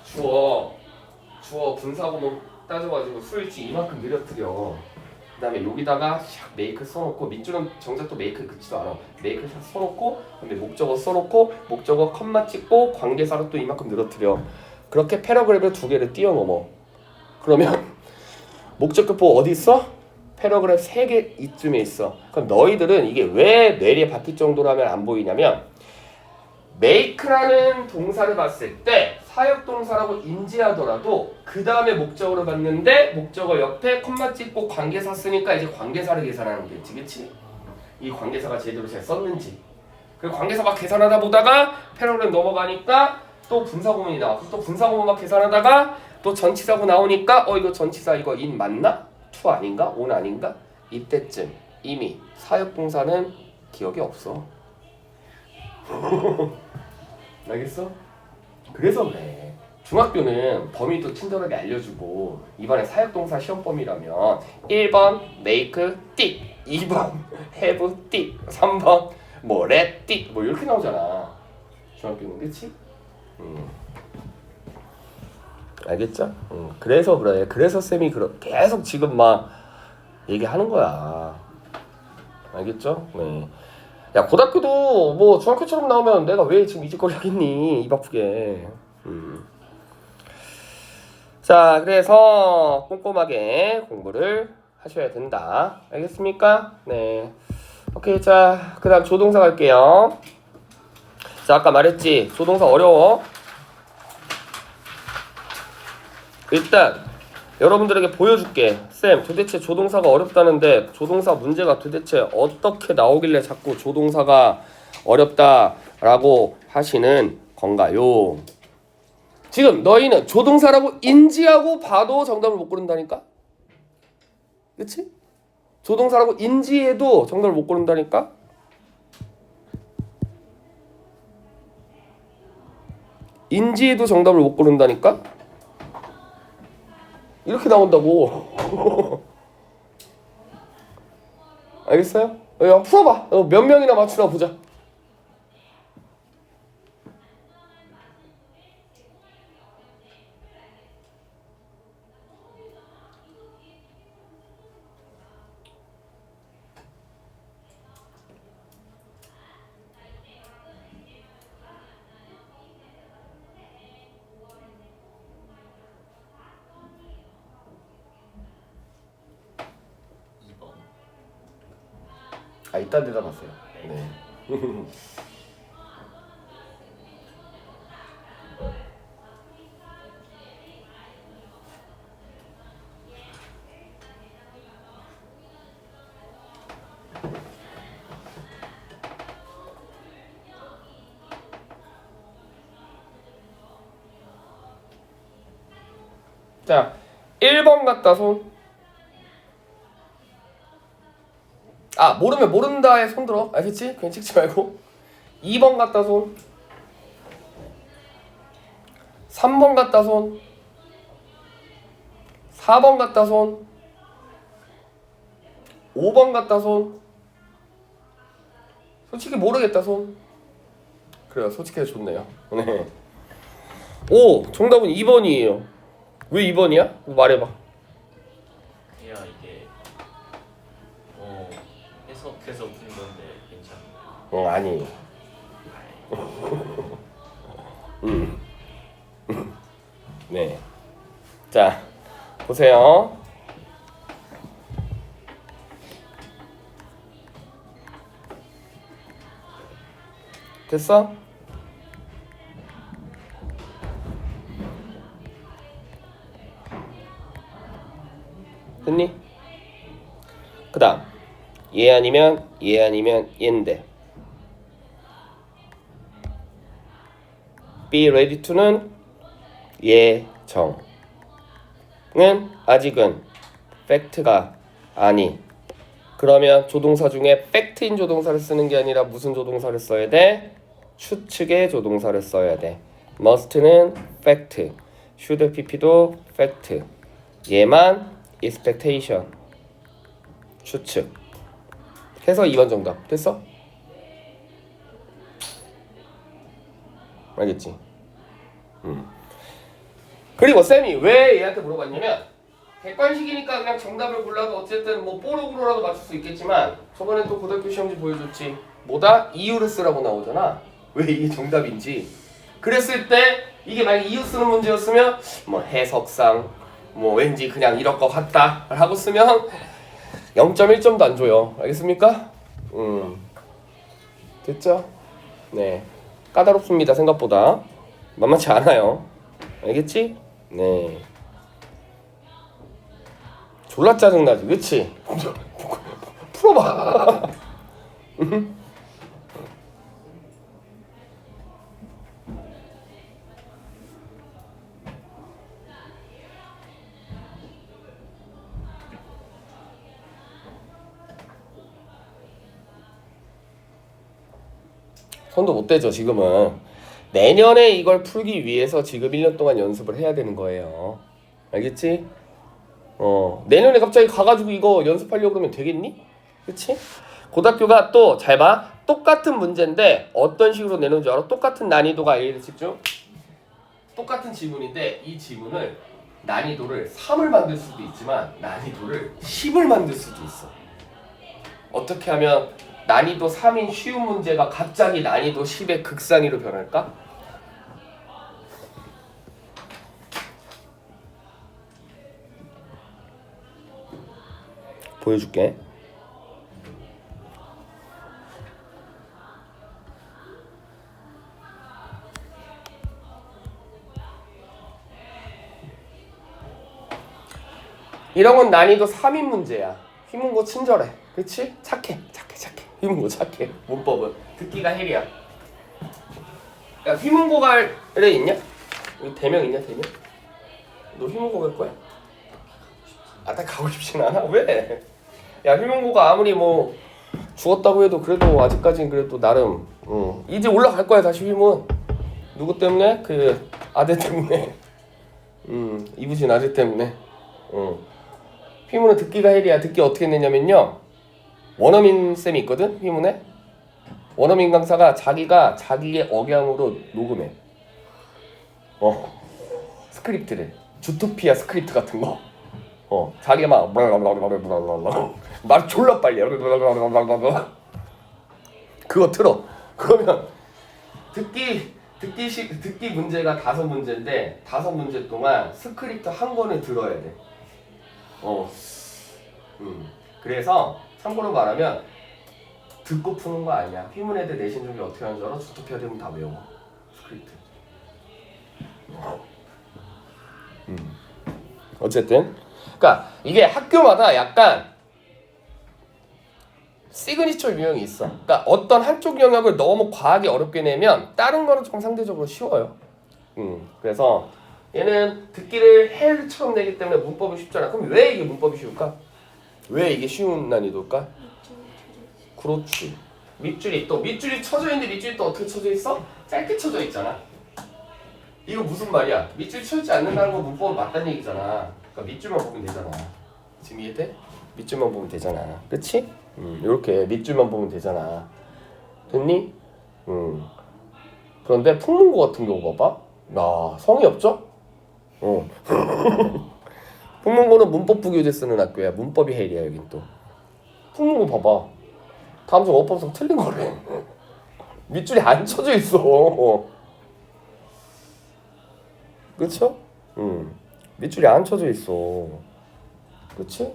주어 분사구문 따져가지고 수일치 이만큼 늘어뜨려. 그 다음에 여기다가 샥 메이크 써놓고, 밑줄은 정작 또 메이크 긋지도 않아. 메이크 샥 써놓고, 근데 목적어 써놓고, 목적어 컴마 찍고, 관계사로 또 이만큼 늘어뜨려. 그렇게 패러그래프 2개를 뛰어넘어. 그러면 목적격보 어디 있어? 패러그래프 3개 이쯤에 있어. 그럼 너희들은 이게 왜 뇌리에 박힐 정도로 하면 안 보이냐면, make라는 동사를 봤을 때 사역동사라고 인지하더라도 그 다음에 목적어를 봤는데 목적어 옆에 콤마 찍고 관계사 쓰니까 이제 관계사를 계산하는 거겠지. 그치? 이 관계사가 제대로 잘 썼는지. 그리고 관계사 막 계산하다 보다가 패러그래프 넘어가니까 또 분사구문이 나와. 또 분사구문 막 계산하다가 또 전치사고 나오니까 이거 전치사 이거 in 맞나? to 아닌가? on 아닌가? 이때쯤 이미 사역동사는 기억이 없어. 알겠어? 그래서 그래. 중학교는 범위도 친절하게 알려주고 이번에 사역동사 시험 범위라면 1번 make 띡, 2번 have 띡, 3번 뭐 let 띡 뭐 이렇게 나오잖아. 중학교는. 그치? 알겠죠? 그래서 그래. 그래서 쌤이 계속 지금 막 얘기하는 거야. 알겠죠? 네. 야, 고등학교도 뭐 중학교처럼 나오면 내가 왜 지금 이 짓거리 하겠니? 입 아프게. 자, 그래서 꼼꼼하게 공부를 하셔야 된다. 알겠습니까? 네. 오케이. 자, 그 다음 조동사 갈게요. 자, 아까 말했지. 조동사 어려워. 일단 여러분들에게 보여줄게. 쌤, 도대체 조동사가 어렵다는데 조동사 문제가 도대체 어떻게 나오길래 자꾸 조동사가 어렵다라고 하시는 건가요? 지금 너희는 조동사라고 인지하고 봐도 정답을 못 고른다니까? 그치? 조동사라고 인지해도 정답을 못 고른다니까? 인지해도 정답을 못 고른다니까? 이렇게 나온다고. 알겠어요? 야, 풀어봐. 몇 명이나 맞추나 보자. 아, 이따 대답하세요. 네. 자, 1번 갖다 손. 아, 모르면 모른다에 손 들어. 알겠지? 그냥 찍지 말고. 2번 갖다 손. 3번 갖다 손. 4번 갖다 손. 5번 갖다 손. 솔직히 모르겠다 손. 그래요, 솔직해서 좋네요. 네. 오, 정답은 2번이에요. 왜 2번이야? 말해봐. 야 이게 해석해서 푼 건데 괜찮나요? 아니. 네. 자, 보세요. 됐어? 됐니? 그 다음 얘 아니면 얘인데 be ready to는 예정은 아직은 fact가 아니. 그러면 조동사 중에 fact인 조동사를 쓰는 게 아니라 무슨 조동사를 써야 돼? 추측의 조동사를 써야 돼. must는 fact, should pp도 fact, 얘만 expectation, 추측. 해서 2번 정답. 됐어? 알겠지? 그리고 쌤이 왜 얘한테 물어봤냐면 객관식이니까 그냥 정답을 골라도 어쨌든 뭐 뽀록으로라도 맞출 수 있겠지만 저번에 또 고등학교 시험지 보여줬지. 뭐다? 이유를 쓰라고 나오잖아. 왜 이게 정답인지. 그랬을 때 이게 만약 이유 쓰는 문제였으면 뭐 해석상 뭐 왠지 그냥 이럴 것 같다 하고 쓰면 0.1점도 안 줘요. 알겠습니까? 됐죠? 네. 까다롭습니다. 생각보다. 만만치 않아요. 알겠지? 네. 졸라 짜증나지, 그치? 풀어봐. 손도 못 대죠, 지금은. 내년에 이걸 풀기 위해서 지금 1년 동안 연습을 해야 되는 거예요. 알겠지? 내년에 갑자기 가가지고 이거 연습하려고 그러면 되겠니? 그치? 고등학교가 또 잘 봐. 똑같은 문제인데 어떤 식으로 내놓은 줄 알아? 똑같은 난이도가 A를 집중. 똑같은 지문인데 이 지문을 난이도를 3을 만들 수도 있지만 난이도를 10을 만들 수도 있어. 어떻게 하면 난이도 3인 쉬운 문제가 갑자기 난이도 10의 극상위로 변할까? 보여줄게. 이런 건 난이도 3인 문제야. 휘문고 친절해. 그치? 착해. 휘문고 착해. 문법은. 듣기가 헬이야. 야, 휘문고 갈래 있냐? 여기 대명 있냐, 대명? 너 휘문고 갈 거야? 아, 나 가고 싶진 않아. 왜? 야, 휘문고가 아무리 뭐 죽었다고 해도 그래도 아직까지는 그래도 나름 이제 올라갈 거야 다시 휘문. 누구 때문에? 그 아들 때문에. 이부진 아들 때문에. 휘문은 듣기가 헬이야. 듣기 어떻게 냈냐면요, 원어민 쌤이 있거든, 휘문에. 원어민 강사가 자기가 자기의 억양으로 녹음해. 스크립트를. 주토피아 스크립트 같은 거. 자기가 막 말 졸라 빨리 그거 틀어. 그러면 듣기 문제가 5문제인데 5문제 동안 스크립트 한 권을 들어야 돼. 그래서 참고로 말하면 듣고 푸는 거 아니야. 휘문에대 내신 중에 어떻게 하는 줄 알아? 주토피아 되면 다 외워. 스크립트. 어쨌든 그러니까 이게 학교마다 약간 시그니처 유형이 있어. 그러니까 어떤 한쪽 영역을 너무 과하게 어렵게 내면 다른 거는 좀 상대적으로 쉬워요. 그래서 얘는 듣기를 헬처럼 내기 때문에 문법이 쉽잖아. 그럼 왜 이게 문법이 쉬울까? 왜 이게 쉬운 난이도일까? 그렇지. 밑줄이 쳐져 있는데 밑줄이 또 어떻게 쳐져 있어? 짧게 쳐져 있잖아. 이거 무슨 말이야? 밑줄이 쳐지지 않는다는 건 문법은 맞다는 얘기잖아. 그러니까 밑줄만 보면 되잖아. 지금 이해돼? 밑줄만 보면 되잖아. 그치? 이렇게 밑줄만 보면 되잖아. 됐니? 그런데 풍문고 같은 경우 봐봐. 야, 성의 없죠? 풍문고는 문법부 교재 쓰는 학교야. 문법이 헬이야 여긴 또. 풍문고 봐봐. 다음 중 어법상 틀린 거래. 밑줄이 안 쳐져 있어. 그쵸? 밑줄이 안 쳐져 있어. 그치?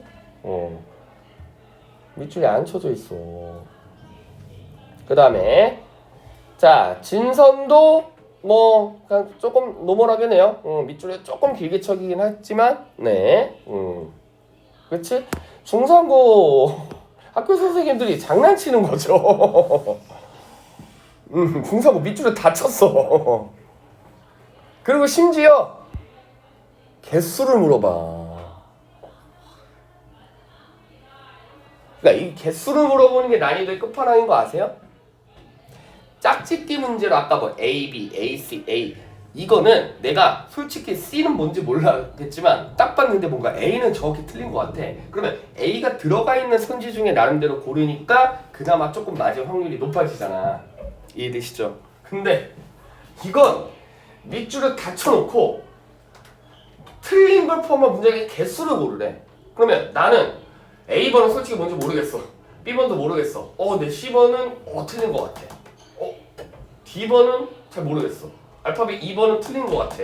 밑줄이 안 쳐져 있어. 그 다음에 자 진선도 뭐 그냥 조금 노멀하겠네요. 밑줄에 조금 길게 쳐기긴 했지만 네. 그치? 중상고 학교 선생님들이 장난치는 거죠. 중상고 밑줄에 다 쳤어. 그리고 심지어 개수를 물어봐. 그러니까 이 개수를 물어보는 게 난이도의 끝판왕인 거 아세요? 짝짓기 문제로 아까 뭐 A, B, A, C, A 이거는 내가 솔직히 C는 뭔지 몰라겠지만 딱 봤는데 뭔가 A는 정확히 틀린 것 같아. 그러면 A가 들어가 있는 선지 중에 나름대로 고르니까 그나마 조금 맞을 확률이 높아지잖아. 이해되시죠? 근데 이건 밑줄을 다 쳐놓고 틀린 걸 포함한 문제의 개수를 고르래. 그러면 나는 A번은 솔직히 뭔지 모르겠어. B번도 모르겠어. 내 C번은 틀린 것 같아. D번은 잘 모르겠어. 알파벳 2번은 틀린 것 같아.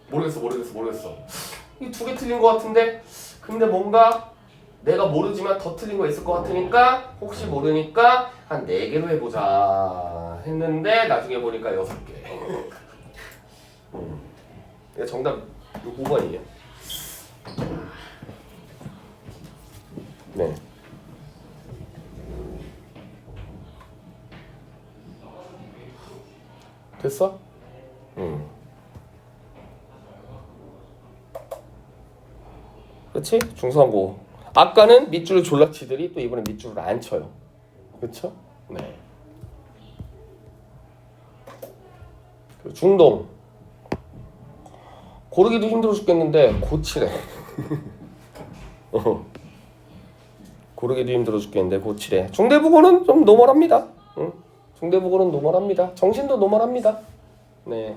모르겠어. 이 두 개 틀린 것 같은데 근데 뭔가 내가 모르지만 더 틀린 거 있을 것 같으니까 혹시 모르니까 한 4개로 해보자 했는데 나중에 보니까 6개. 정답 5번이에요. 네. 됐어? 그렇지? 중상고. 아까는 밑줄을 졸라 치더니 또 이번엔 밑줄을 안 쳐요. 그렇죠? 네. 중동. 고르기도 힘들어 죽겠는데 고치래. 고르기도 힘들어 죽겠는데 고치래. 중대국어는 좀 노멀합니다. 중대국어는 노멀합니다. 정신도 노멀합니다. 네.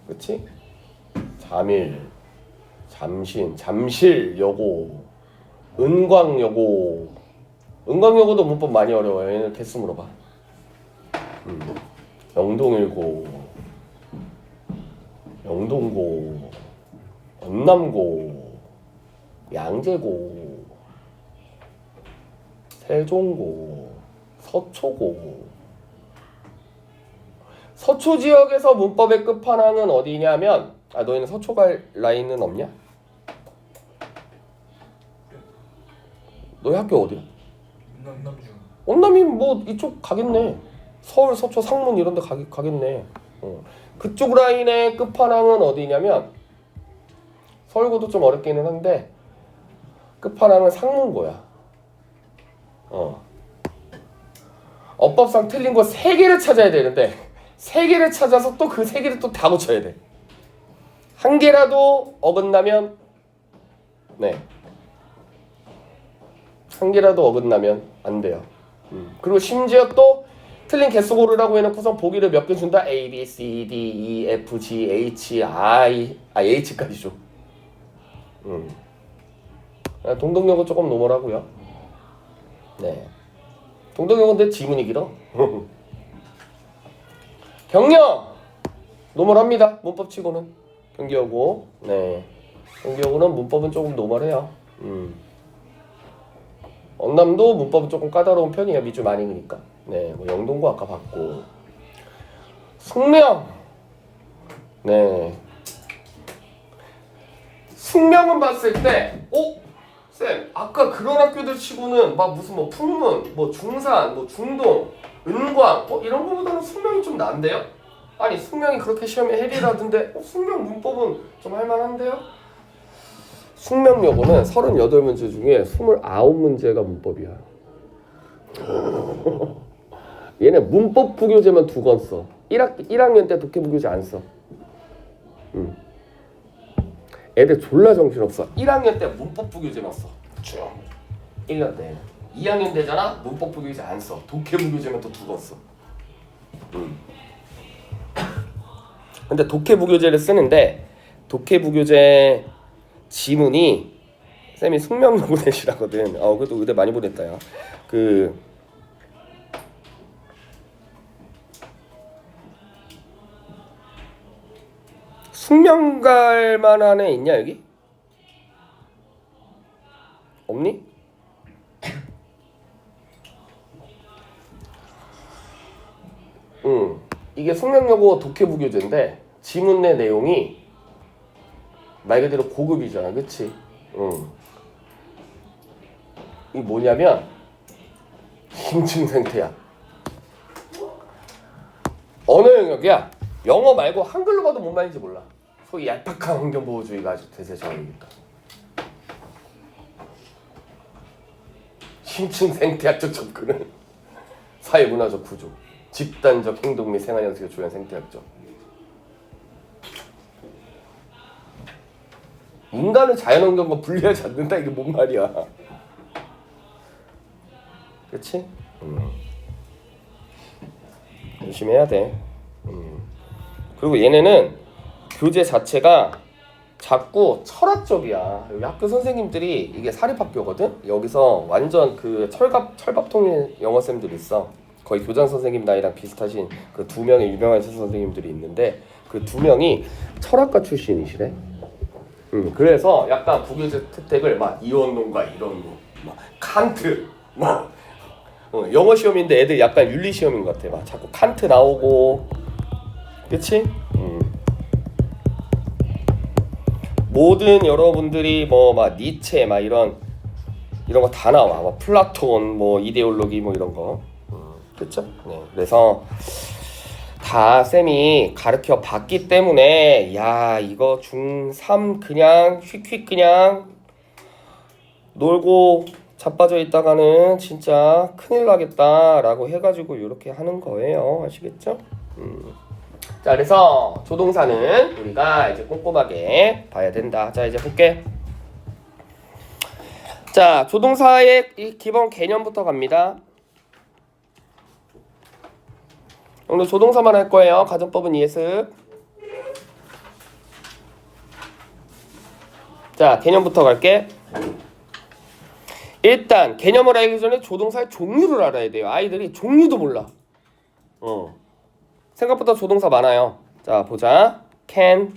그치? 잠일, 잠신, 잠실여고, 은광여고. 은광여고도 문법 많이 어려워요. 얘는 개수 물어봐. 영동일고, 영동고, 연남고, 양재고, 세종고, 서초고. 서초 지역에서 문법의 끝판왕은 어디냐면 너희는 서초 갈 라인은 없냐? 너희 학교 어디야? 남중. 원남이 뭐 이쪽 가겠네. 서울 서초 상문 이런 데 가겠네. 그쪽 라인의 끝판왕은 어디냐면 서울고도 좀 어렵기는 한데 끝판왕은 상문고야. 어법상 틀린 거 3개를 찾아야 되는데 3개를 찾아서 또 그 3개를 또 다 고쳐야 돼. 한 개라도 어긋나면 한 개라도 어긋나면 안 돼요. 그리고 심지어 또 틀린 개수 고르라고 해놓고서 보기를 몇 개 준다. A, B, C, D, E, F, G, H, H까지 줘. 동덕여고 조금 노멀하고요. 네. 동덕여고인데 지문이 길어. 경영 노멀합니다. 문법치고는 경기여고. 네. 경기여고는 문법은 조금 노멀해요. 경남도 문법은 조금 까다로운 편이에요. 미주 많이 그니까. 네, 뭐 영동고 아까 봤고. 숙명. 네. 숙명은 봤을 때, 쌤, 아까 그런 학교들 치고는 막 무슨 뭐 풍문, 뭐 중산, 뭐 중동, 은광, 이런 거보다는 숙명이 좀 난데요? 아니, 숙명이 그렇게 시험에 해리라던데, 숙명 문법은 좀 할만한데요? 숙명여고는 38문제 중에 29문제가 문법이야. 얘네 문법 부교재만 2권 써. 1학년 때 독해 부교재 안 써. 애들 졸라 정신없어. 1학년 때 문법 부교재만 써. 쭉. 1년 때. 2학년 되잖아? 문법 부교재 안 써. 독해 부교재만 또 2권 써. 근데 독해 부교재를 쓰는데 독해 부교재 지문이 쌤이 숙명여고 내시라거든. 그래도 의대 많이 보냈다 야. 숙명 갈 만한 애 있냐 여기? 없니? 이게 숙명여고 독해 부교재인데 지문 내 내용이 말 그대로 고급이잖아, 그치? 이게 뭐냐면 심층 생태야. 언어 영역이야. 영어 말고 한글로 봐도 뭔 말인지 몰라. 소위 얄팍한 환경보호주의가 아주 대세적이니까. 심층 생태학적 접근은 사회문화적 구조, 집단적 행동 및 생활 형식을 조율한 생태학적. 인간을 자연환경과 분리하지 않는다 이게 뭔 말이야? 그렇지? 열심히 해야 돼. 그리고 얘네는 교재 자체가 자꾸 철학적이야. 여기 학교 선생님들이 이게 사립학교거든. 여기서 완전 그 철밥통인 영어 쌤들이 있어. 거의 교장 선생님 나이랑 비슷하신 그 2명의 유명한 선생님들이 있는데 그 2명이 철학과 출신이시래. 그래서 약간 부교재 혜택을 막 이원론과 이론론, 막 칸트, 막 영어 시험인데 애들 약간 윤리 시험인 것 같아. 막 자꾸 칸트 나오고, 그치? 모든 여러분들이 뭐 막 니체 막 이런 거 다 나와. 막 플라톤, 뭐 이데올로기 뭐 이런 거, 그렇죠? 네. 그래서 다 쌤이 가르쳐 봤기 때문에 야 이거 중3 그냥 휙휙 그냥 놀고 자빠져 있다가는 진짜 큰일 나겠다 라고 해가지고 이렇게 하는 거예요. 아시겠죠? 자, 그래서 조동사는 우리가 이제 꼼꼼하게 봐야 된다. 자, 이제 볼게. 자, 조동사의 이 기본 개념부터 갑니다. 오늘 조동사만 할 거예요. 가정법은 예습. 자, 개념부터 갈게. 일단 개념을 알기 전에 조동사의 종류를 알아야 돼요. 아이들이 종류도 몰라. 생각보다 조동사 많아요. 자, 보자. can,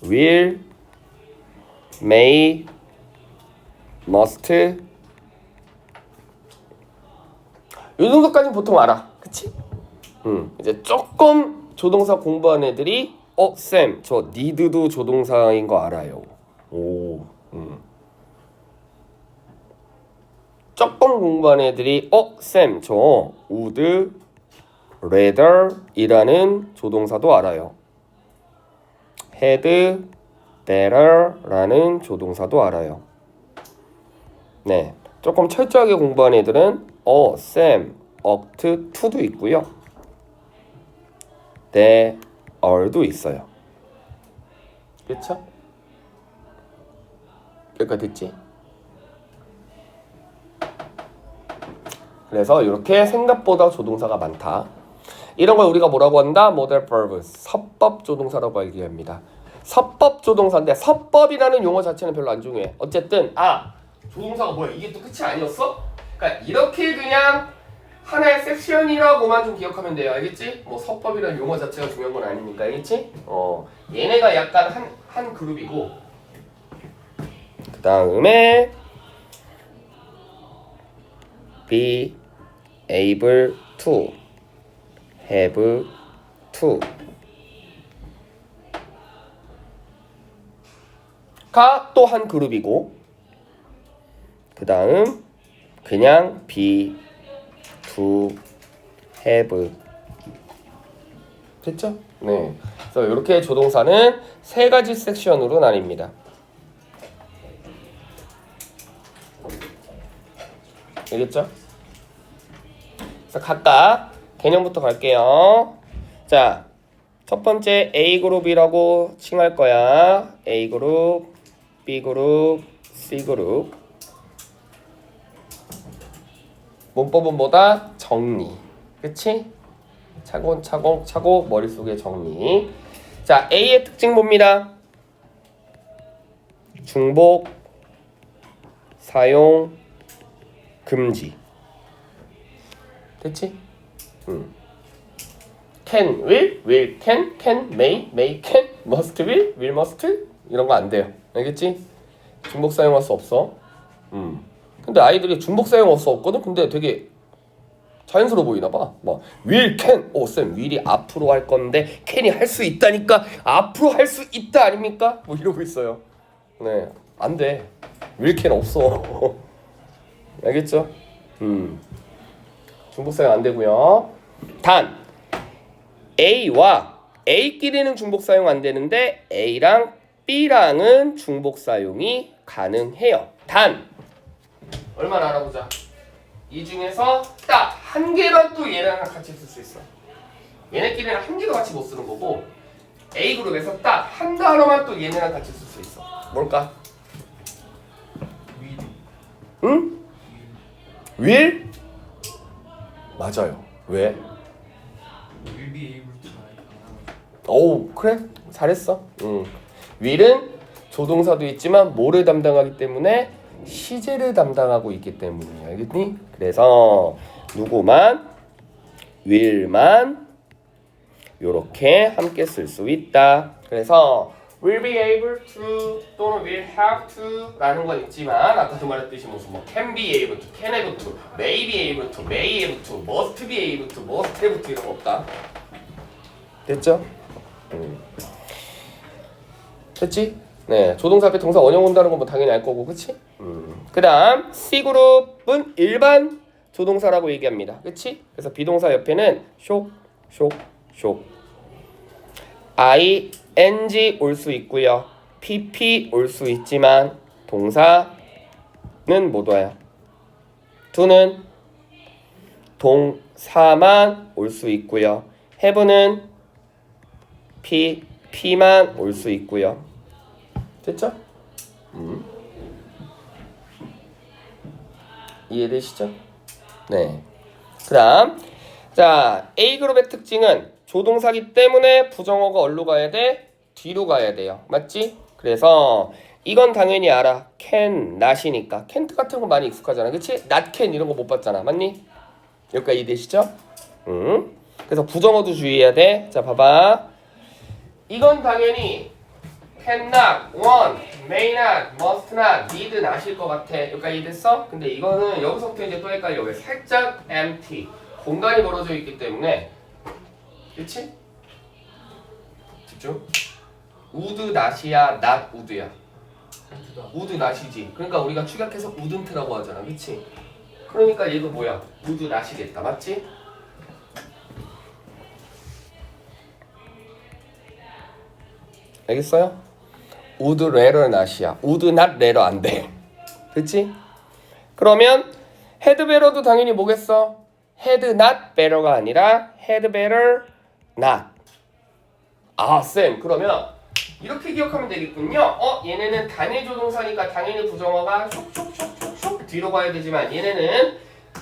will, may, must. 이 정도까지는 보통 알아. 그치? 이제 조금 조동사 공부한 애들이 쌤, 저 need도 조동사인 거 알아요. 조금 공부한 애들이 쌤, 저 would, rather 이라는 조동사도 알아요. had, better 라는 조동사도 알아요. 네, 조금 철저하게 공부한 애들은 쌤, ought to도 있고요. they are도 있어요. 그렇죠? 여기까지 됐지? 그래서 이렇게 생각보다 조동사가 많다. 이런 걸 우리가 뭐라고 한다? modal verbs, 서법 조동사라고 얘기합니다. 서법 조동사인데 서법이라는 용어 자체는 별로 안 중요해. 어쨌든 조동사가 뭐야? 이게 또 끝이 아니었어? 그러니까 이렇게 그냥 하나의 섹션이라고만 좀 기억하면 돼요. 알겠지? 뭐 서법이라는 용어 자체가 중요한 건 아니니까. 알겠지? 얘네가 약간 한 그룹이고 그 다음에 be able to, have to 가 또 한 그룹이고 그 다음 그냥 be, to, have 됐죠? 네. 그래서 이렇게 조동사는 세 가지 섹션으로 나뉩니다. 알겠죠? 그래서 각각 개념부터 갈게요. 자, 첫 번째 A 그룹이라고 칭할 거야. A 그룹, B 그룹, C 그룹. 문법은 뭐다? 정리. 그치? 차곡차곡 머릿속에 정리. 자, A의 특징 봅니다. 중복, 사용, 금지. 됐지? can, will, can, may, can, must, will, must 이런 거 안 돼요. 알겠지? 중복 사용할 수 없어. 근데 아이들이 중복 사용할 수 없거든. 근데 되게 자연스러워 보이나 봐. 뭐 will, can. 쌤, will이 앞으로 할 건데 can이 할 수 있다니까 앞으로 할 수 있다 아닙니까? 뭐 이러고 있어요. 네, 안 돼. will, can 없어. 알겠죠? 중복 사용 안 되고요. 단 A와 A끼리는 중복 사용 안 되는데 A랑 B랑은 중복 사용이 가능해요. 단 얼마나 알아보자. 이 중에서 딱 한 개만 또 얘랑 같이 쓸 수 있어. 얘네끼리는 한 개도 같이 못 쓰는 거고 A 그룹에서 딱 한 단어만 또 얘네랑 같이 쓸 수 있어. 뭘까? 응? will? 맞아요. 왜? will be able to. 오, 그래? 잘했어. will은 조동사도 있지만 뭐를 담당하기 때문에 시제를 담당하고 있기 때문이야. 알겠니? 그래서 누구만 will만 요렇게 함께 쓸 수 있다. 그래서 will be able to 또는 will have to 라는 건 있지만 아까도 말했듯이 무슨 뭐 can be able to, can have to, may be able to, may have to, must be able to, must have to 이런 거 없다. 됐죠? 됐지? 네, 조동사 앞에 동사 원형 온다는 건 뭐 당연히 알 거고, 그치? 그 다음 C 그룹은 일반 조동사라고 얘기합니다. 그치? 그래서 비동사 옆에는 쇽, 쇽, 쇽 ing 올 수 있고요. pp 올 수 있지만 동사는 못 와요. to는 동사만 올 수 있고요. have는 p만 올 수 있고요. 됐죠? 이해되시죠? 네. 그다음 자 A 그룹의 특징은 조동사기 때문에 부정어가 어디로 가야 돼? 뒤로 가야 돼요. 맞지? 그래서 이건 당연히 알아. can, not이니까. can't 같은 거 많이 익숙하잖아. 그치? not can 이런 거 못 봤잖아. 맞니? 여기까지 이해되시죠? 그래서 부정어도 주의해야 돼. 자 봐봐. 이건 당연히 can not, want, may not, must not, need not일 것 같아. 여기까지 이해됐어? 근데 이거는 여기서부터 이제 또 헷갈려. 왜? 살짝 empty. 공간이 벌어져 있기 때문에 그치? 집중. would not이야, not would야. would not이지. 그러니까 우리가 축약해서 wouldn't라고 하잖아. 그치? 그러니까 얘도 뭐야? would not이겠다. 맞지? 알겠어요? would rather not이야. would not rather 안 돼. 그치? 그러면 had better도 당연히 뭐겠어? had not better가 아니라 had better not. 아, 쌤, 그러면 이렇게 기억하면 되겠군요. 얘네는 단일 조동사니까 당연히 부정어가 쇽쇽쇽쇽 뒤로 가야 되지만 얘네는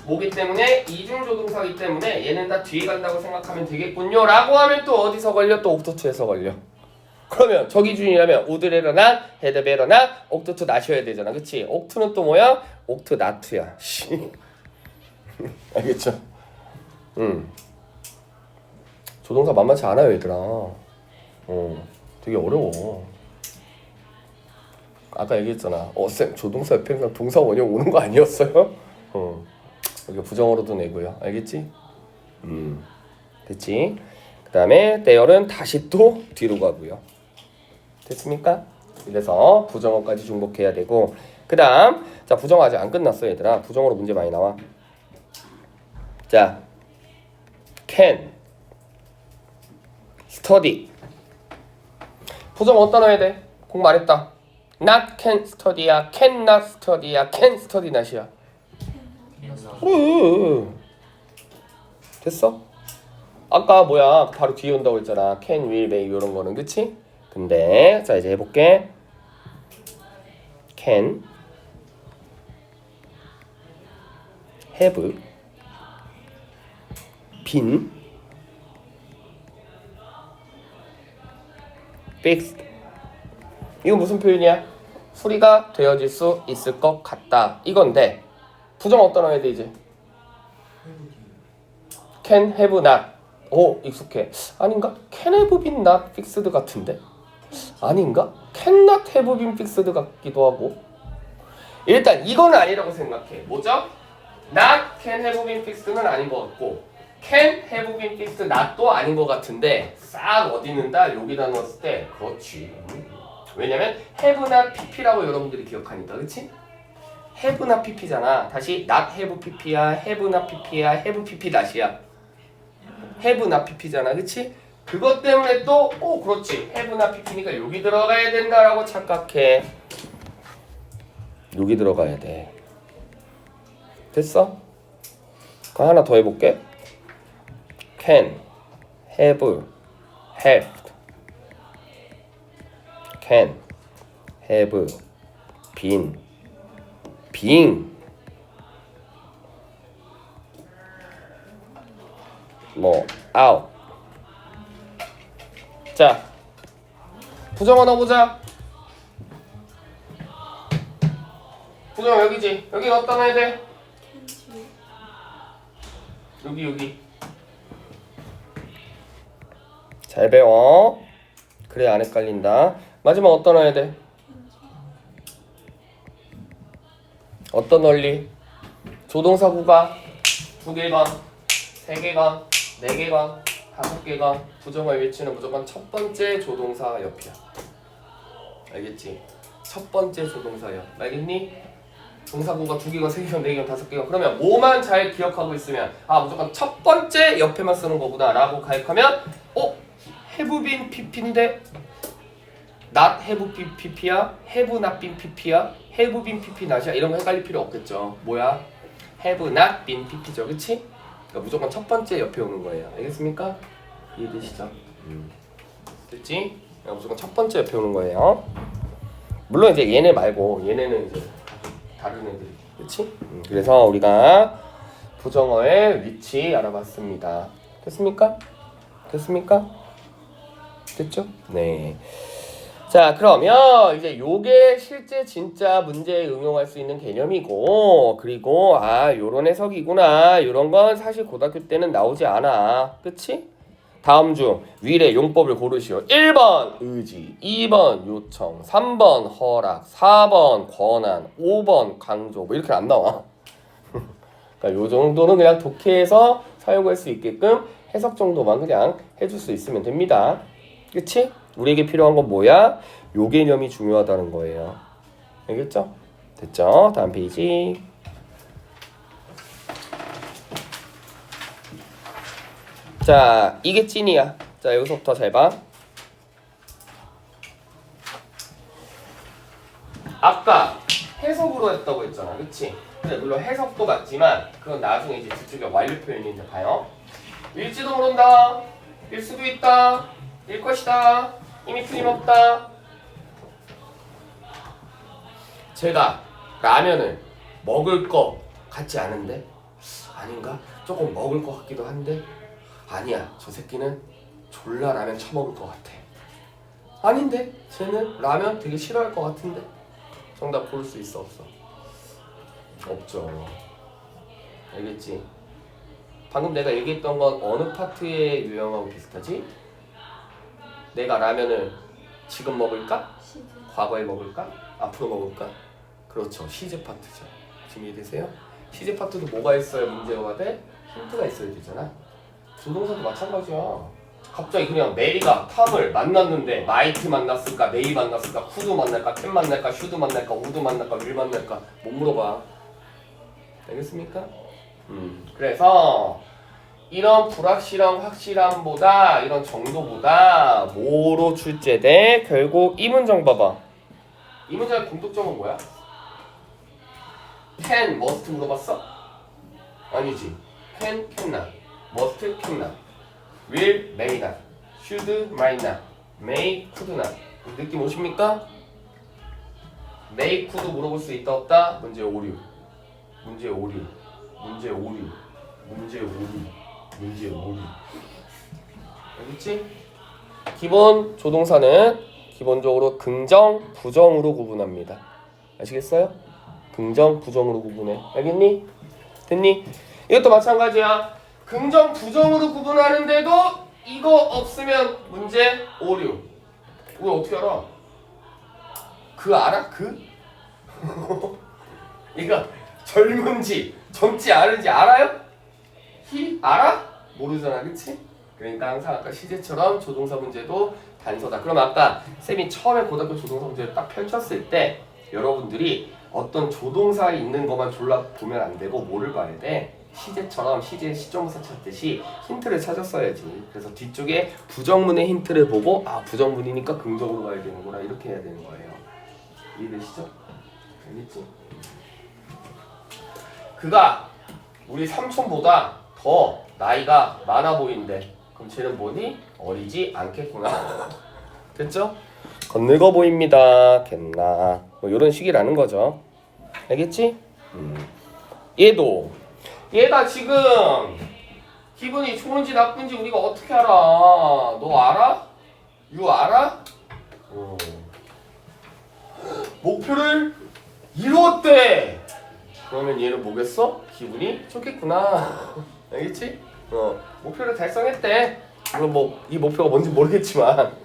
뭐기 때문에 이중 조동사기 때문에 얘는 다 뒤에 간다고 생각하면 되겠군요. 라고 하면 또 어디서 걸려? 또 옥토투에서 걸려. 그러면 저 기준이라면 would rather not, had better not, 옥토투 나셔야 되잖아. 그치? 옥투는 또 뭐야? 옥투 나투야. 알겠죠? 조동사 만만치 않아요, 얘들아. 되게 어려워. 아까 얘기했잖아. 쌤, 조동사 옆에 그냥 동사 원형 오는 거 아니었어요? 알겠죠? 이거 부정어로도 내고요. 알겠지? 됐지? 그 다음에 there은 다시 또 뒤로 가고요. 됐습니까? 이래서 부정어까지 중복해야 되고 그 다음 자 부정어 아직 안 끝났어 얘들아. 부정어로 문제 많이 나와. 자 can study 부정어 어디다 넣어야 돼? 공 말했다. not can study야 can not study야 can study not이야. 그래 됐어? 아까 뭐야 바로 뒤에 온다고 했잖아. can, will, may 이런 거는 그치? 근데 자 이제 해볼게. can have been fixed 이거 무슨 표현이야? 수리가 되어질 수 있을 것 같다 이건데 부정 어디다 넣어야 돼 이제? can have not 오 익숙해. 아닌가? can have been not fixed 같은데? 아닌가? can not have been fixed 같기도 하고. 일단 이거는 아니라고 생각해. 뭐죠? not can have been fixed는 아닌 것 같고 can have been fixed not도 아닌 것 같은데 싹 어디 넣는다? 여기다 넣었을 때 그렇지. 왜냐면 have not pp라고 여러분들이 기억하니까 그치? have not pp잖아. 다시 not have pp야 have not pp야 have pp not이야. have not pp잖아 그치? 그것 때문에 또 그렇지 have not pp니까 여기 들어가야 된다라고 착각해. 여기 들어가야 돼. 됐어? 그럼 하나 더 해볼게. can have helped can have been being 뭐 out 자 부정어 넣어보자. 부정 여기지. 여기 어디다 넣어야 돼? 여기 잘 배워. 그래야 안 헷갈린다. 마지막 어디다 넣어야 돼? 어떤 원리? 조동사구가 2개건, 3개건, 4개건, 5개건 부정어의 위치는 무조건 첫 번째 조동사 옆이야. 알겠지? 첫 번째 조동사 옆. 알겠니? 동사구가 2개건, 3개건, 4개건, 5개건 그러면 뭐만 잘 기억하고 있으면 무조건 첫 번째 옆에만 쓰는 거구나 라고 가입하면 have been pp인데 not have been pp야? have not been pp야? have been pp not이야? 이런 거 헷갈릴 필요 없겠죠. 뭐야? have not been pp죠. 그치? 그러니까 무조건 첫 번째 옆에 오는 거예요. 알겠습니까? 이해되시죠? 됐지? 그러니까 무조건 첫 번째 옆에 오는 거예요. 물론 이제 얘네 말고 얘네는 이제 다른 애들이 그치? 그래서 우리가 부정어의 위치 알아봤습니다. 됐습니까? 됐습니까? 됐죠? 네. 자 그러면 이제 요게 실제 진짜 문제에 응용할 수 있는 개념이고 그리고 요런 해석이구나 요런 건 사실 고등학교 때는 나오지 않아. 그치? 다음 중 위례 용법을 고르시오. 1번 의지 2번 요청 3번 허락 4번 권한 5번 강조 뭐 이렇게 안 나와. 그러니까 요 정도는 그냥 독해에서 사용할 수 있게끔 해석 정도만 그냥 해줄 수 있으면 됩니다. 그치? 우리에게 필요한 건 뭐야? 요 개념이 중요하다는 거예요. 알겠죠? 됐죠? 다음 페이지. 자, 이게 찐이야. 자, 여기서부터 잘 봐. 아까 해석으로 했다고 했잖아. 그치? 근데 물론 해석도 맞지만 그건 나중에 이제 뒤쪽에 완료 표현인데 봐요. 일지도 모른다. 일 수도 있다. 일 것이다. 이미 틀림없다. 제가 라면을 먹을 것 같지 않은데? 아닌가? 조금 먹을 것 같기도 한데? 아니야. 저 새끼는 졸라 라면 처먹을 것 같아. 아닌데? 쟤는 라면 되게 싫어할 것 같은데? 정답 고를 수 있어 없어? 없죠. 알겠지? 방금 내가 얘기했던 건 어느 파트의 유형하고 비슷하지? 내가 라면을 지금 먹을까? 과거에 먹을까? 앞으로 먹을까? 그렇죠. 시제 파트죠. 지금 이해되세요? 시제 파트도 뭐가 있어야 문제가 돼? 힌트가 있어야 되잖아. 조동사도 마찬가지야. 갑자기 그냥 메리가 탐을 만났는데 마이트 만났을까, 메이 만났을까, 쿠드 만날까, 캔 만날까, 슈드 만날까, 우드 만날까, 윌 만날까 못 물어봐. 알겠습니까? 그래서 이런 불확실함, 확실함보다 이런 정도보다 뭐로 출제돼? 결국 이 문장 봐봐. 이 문장의 공통점은 뭐야? can, must 물어봤어? 아니지. can, cannot. must, cannot. will, may not. should, might not. may, could not. 느낌 오십니까? may, could 물어볼 수 있다 없다? 문제 오류. 문제 오류. 문제 오류. 문제 오류. 문제 오류. 알겠지? 기본 조동사는 기본적으로 긍정, 부정으로 구분합니다. 아시겠어요? 긍정, 부정으로 구분해. 알겠니? 됐니? 이것도 마찬가지야. 긍정, 부정으로 구분하는데도 이거 없으면 문제 오류. 왜 어떻게 알아? 그 알아? 그? 이거 젊은지 젊지 않은지 알아요? 히? 알아? 모르잖아, 그치? 그러니까 항상 아까 시제처럼 조동사 문제도 단서다. 그럼 아까 쌤이 처음에 고등학교 조동사 문제를 딱 펼쳤을 때 여러분들이 어떤 조동사에 있는 것만 졸라 보면 안 되고 뭐를 봐야 돼? 시제처럼 시제 시점부사 찾듯이 힌트를 찾았어야지. 그래서 뒤쪽에 부정문의 힌트를 보고 아 부정문이니까 긍정으로 가야 되는구나 이렇게 해야 되는 거예요. 이해되시죠? 알겠지? 그가 우리 삼촌보다 더 나이가 많아 보인대. 그럼 쟤는 뭐니? 어리지 않겠구나. 됐죠? 건늙어 보입니다. 겠나. 뭐 이런 식이라는 거죠. 알겠지? 얘가 지금 기분이 좋은지 나쁜지 우리가 어떻게 알아? 너 알아? 유 알아? 목표를 이루었대. 그러면 얘는 뭐겠어? 기분이 좋겠구나. 알겠지? 목표를 달성했대. 물론 뭐 이 목표가 뭔지 모르겠지만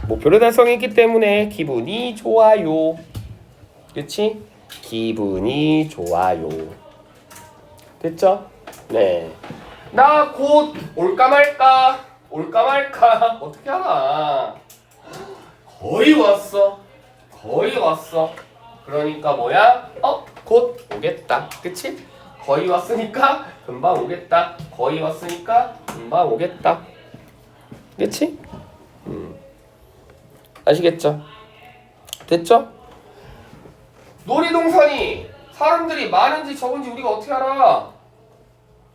목표를 달성했기 때문에 기분이 좋아요. 그렇지? 기분이 좋아요. 됐죠? 네. 나 곧 올까 말까? 올까 말까? 어떻게 알아? 거의 왔어. 거의 왔어. 그러니까 뭐야? 곧 오겠다. 그치? 거의 왔으니까 금방 오겠다. 거의 왔으니까 금방 오겠다. 그치? 아시겠죠? 됐죠? 놀이동산이 사람들이 많은지 적은지 우리가 어떻게 알아?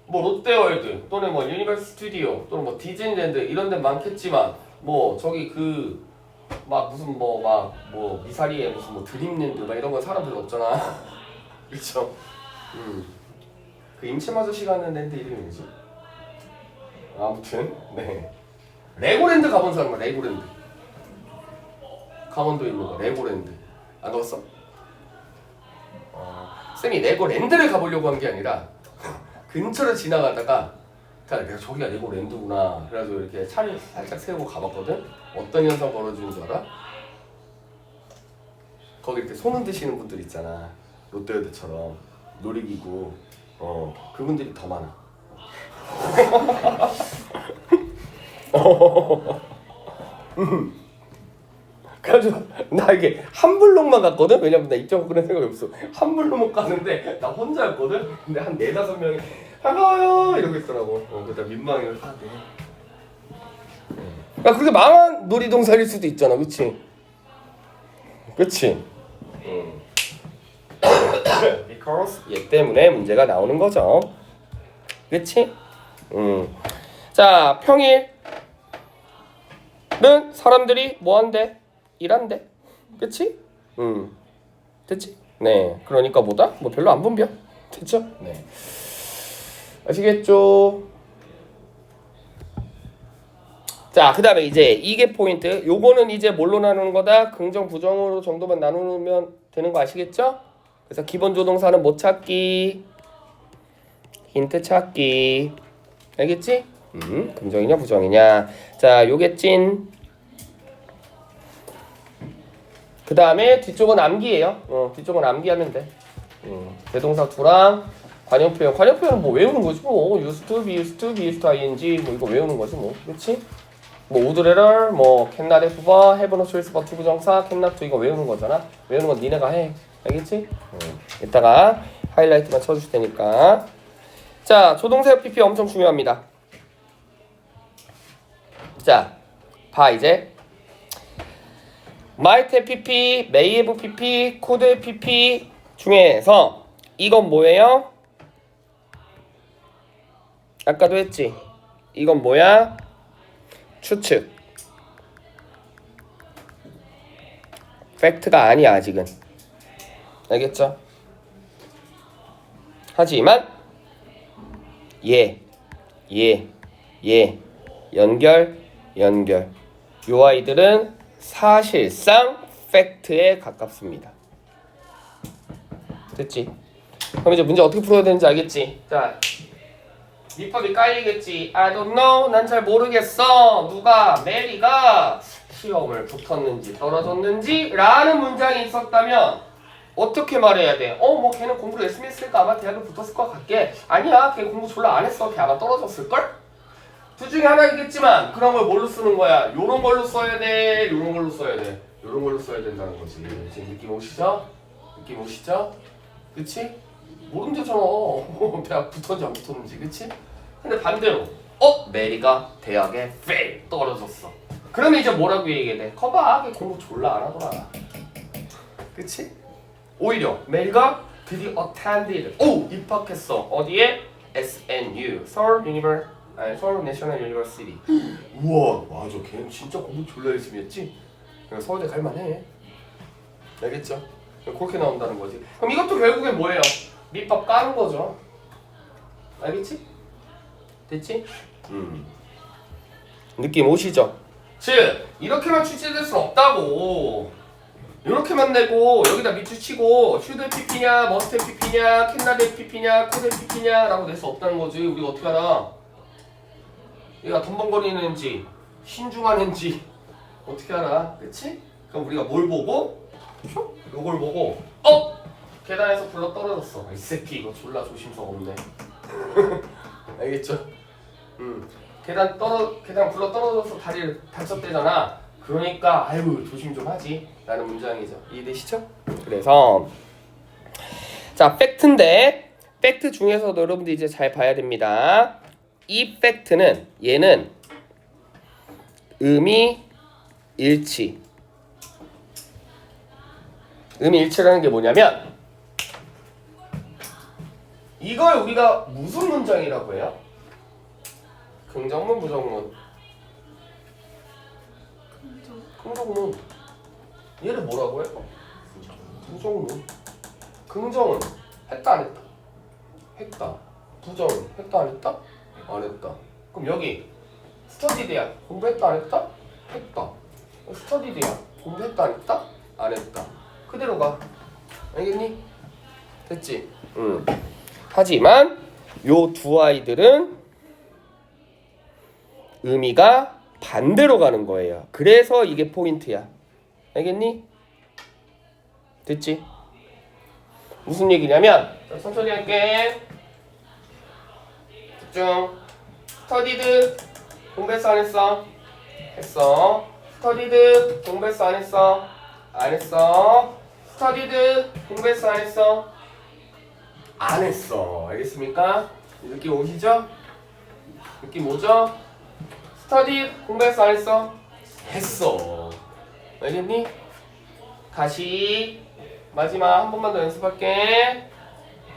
뭐 롯데월드 또는 뭐 유니버스 스튜디오 또는 뭐 디즈니랜드 이런 데 많겠지만 뭐 저기 그 막 무슨 뭐 미사리에 무슨 뭐 드림랜드 막 이런 건 사람들 없잖아. 그렇죠? 그 임채마저씨 가는 랜드 이름이 뭐지? 아무튼 네 레고랜드 가본 사람은 레고랜드 강원도에 있는 거 레고랜드 안 가봤어? 쌤이 레고랜드를 가보려고 한 게 아니라 근처를 지나가다가 내가 저기가 레고랜드구나 그래가지고 이렇게 차를 살짝 세우고 가봤거든? 어떤 현상 벌어지는 줄 알아? 거기 이렇게 손 흔드시는 분들 있잖아 롯데월드처럼 놀이기구 그분들이 더 많아. 그래가지고 나 이게 한 블록만 갔거든? 왜냐면 나 입장 그런 생각이 없어. 한 블록만 가는데 나 혼자였거든? 근데 한 4-5명이 반가워요 이러고 있더라고. 그러다 민망해서 하네. 야 그렇게 망한 놀이동산일 수도 있잖아, 그치? 그치? Because 얘 때문에 문제가 나오는 거죠. 그치? 자, 평일은 사람들이 뭐 한대? 일한대. 그치? 됐지? 네. 그러니까 뭐다? 뭐 별로 안 분별. 됐죠? 네. 아시겠죠? 자, 그 다음에 이제 이게 포인트. 요거는 이제 뭘로 나누는 거다? 긍정, 부정으로 정도만 나누면 되는 거 아시겠죠? 그래서 기본 조동사는 뭐 찾기? 힌트 찾기. 알겠지? 긍정이냐 부정이냐. 자, 요게 찐. 그 다음에 뒤쪽은 암기예요. 뒤쪽은 암기하면 돼. 대동사 두랑 관용표현은 뭐 외우는 거지 뭐. used to, be used to, be used to ing 뭐 이거 외우는 거지 뭐. 그렇지? 뭐 would rather, 뭐 can not have, have no choice but to 부정사, can not to 이거 외우는 거잖아. 외우는 건 니네가 해. 알겠지? 이따가 하이라이트만 쳐줄 테니까. 자, 조동사 PP 엄청 중요합니다. 자, 봐 이제. might have PP, may have PP, could have PP 중에서 이건 뭐예요? 아까도 했지. 이건 뭐야? 추측. 팩트가 아니야 아직은. 알겠죠? 하지만 연결. 요 아이들은 사실상 팩트에 가깝습니다. 됐지? 그럼 이제 문제 어떻게 풀어야 되는지 알겠지? 자, 밑밥이 깔리겠지. I don't know. 난 잘 모르겠어. 누가? 메리가 시험을 붙었는지 떨어졌는지 라는 문장이 있었다면 어떻게 말해야 돼? 뭐 걔는 공부를 열심히 했으니까 아마 대학을 붙었을 것 같게. 아니야, 걔 공부 졸라 안 했어. 걔 아마 떨어졌을걸? 둘 중에 하나이겠지만 그런 걸 뭘로 쓰는 거야? 요런 걸로 써야 돼? 요런 걸로 써야 돼? 요런 걸로 써야 된다는 거지. 지금 느낌 오시죠? 그치? 모른대잖아. 대학 붙었는지 안 붙었는지. 그치? 근데 반대로 메리가 대학에 페일 떨어졌어. 그러면 이제 뭐라고 얘기해야 돼? 거봐, 걔 공부 졸라 안 하더라. 그치? 오히려 메리가 드디어 attended. 입학했어. 어디에? SNU. 서울 내셔널 유니버시티. 우와, 맞아. 걔는 진짜 공부 졸라 열심히 했지? 서울대 갈만해. 알겠죠? 그렇게 나온다는 거지. 그럼 이것도 결국엔 뭐예요? 밑밥 까는 거죠. 알겠지? 됐지? 느낌 오시죠? 즉, 이렇게만 출제될 순 없다고. 이렇게만 내고 여기다 밑줄 치고 should PP냐, must PP냐, can not PP냐, could PP냐 라고 낼 수 없다는 거지. 우리가 어떻게 알아? 얘가 덤벙거리는 앤지 신중한 앤지 어떻게 알아? 그치? 그럼 우리가 뭘 보고? 요걸 보고 계단에서 굴러 떨어졌어. 이 새끼 이거 졸라 조심성 없네. 알겠죠? 계단 굴러 떨어져서 다리를 다쳤대잖아. 그러니까 아유 조심 좀 하지 라는 문장이죠. 이해되시죠? 그래서 자, 팩트인데 팩트 중에서도 여러분들 이제 잘 봐야 됩니다. 이 팩트는 얘는 의미 일치라는 게 뭐냐면 이걸 우리가 무슨 문장이라고 해요? 긍정문, 부정문? 긍정문. 얘를 뭐라고 해요? 부정문. 긍정은 했다 안 했다? 했다. 부정은 했다 안 했다? 안 했다. 그럼 여기 스터디드야. 공부했다 안 했다? 했다. 스터디드야. 공부했다 안 했다? 안 했다. 그대로 가. 알겠니? 됐지? 하지만 요 두 아이들은 의미가 반대로 가는 거예요. 그래서 이게 포인트야. 알겠니? 됐지? 무슨 얘기냐면 천천히 할게. 집중. 스터디드 공부했어 안 했어? 했어. 스터디드 공부했어 안 했어? 안 했어. 스터디드 공부했어 안 했어? 안 했어. 알겠습니까? 느낌 오시죠? 느낌 오죠? 스터디 공부했어 안 했어? 했어. 알겠니? 다시 마지막 한 번만 더 연습할게.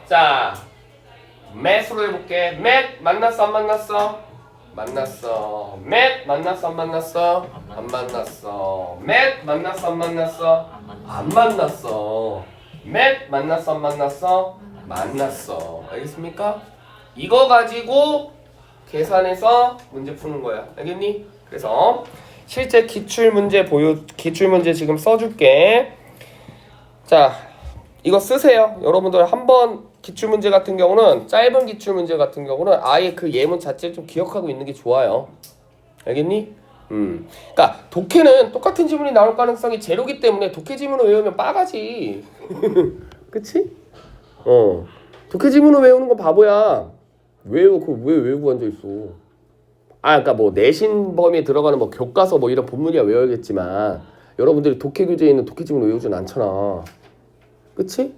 자, 맷으로 해볼게. 맷 만났어 안 만났어? 만났어. 맷 만났어 안 만났어? 안 만났어. 맷 만났어 안 만났어? 안 만났어. 맷 만났어 안 만났어? 만났어. 알겠습니까? 이거 가지고 계산해서 문제 푸는 거야. 알겠니? 그래서 실제 기출문제 기출문제 지금 써줄게. 자, 이거 쓰세요. 여러분들 한번 기출문제 같은 경우는 짧은 기출문제 같은 경우는 아예 그 예문 자체를 좀 기억하고 있는 게 좋아요. 알겠니? 그러니까 독해는 똑같은 지문이 나올 가능성이 제로기 때문에 독해 지문을 외우면 빠가지. 그치? 독해 지문을 외우는 건 바보야. 왜 외우고 앉아 있어? 그러니까 뭐 내신 범위에 들어가는 뭐 교과서 뭐 이런 본문이야 외워야겠지만 여러분들이 독해 교재에 있는 독해 지문을 외우진 않잖아. 그치?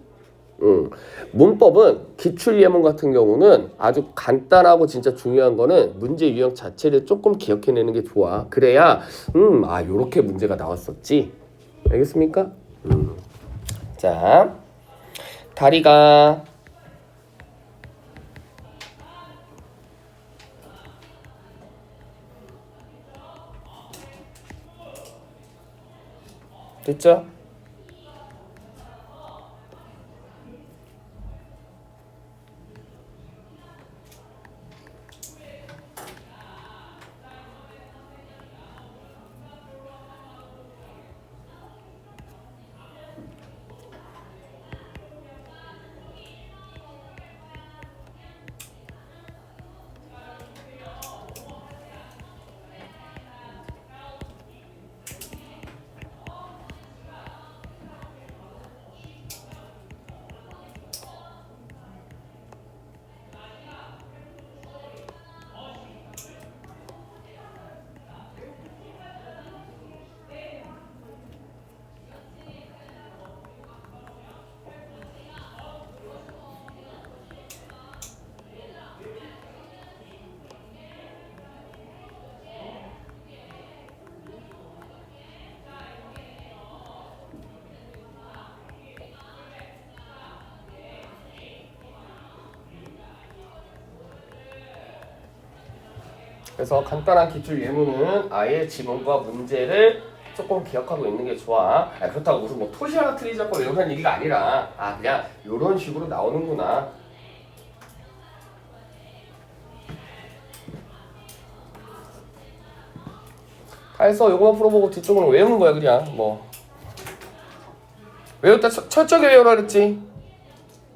응. 문법은 기출 예문 같은 경우는 아주 간단하고 진짜 중요한 거는 문제 유형 자체를 조금 기억해내는 게 좋아. 그래야 요렇게 문제가 나왔었지. 알겠습니까? 자, 다리가 됐죠? 그래서 간단한 기출 예문은 아예 지문과 문제를 조금 기억하고 있는 게 좋아. 그렇다고 무슨 뭐 토시 하나 틀리자고 이런 얘기가 아니라 그냥 이런 식으로 나오는구나. 다 해서 요거만 풀어보고 뒤쪽으로 외우는 거야 그냥 뭐. 외울 때 철저하게 외우라 그랬지.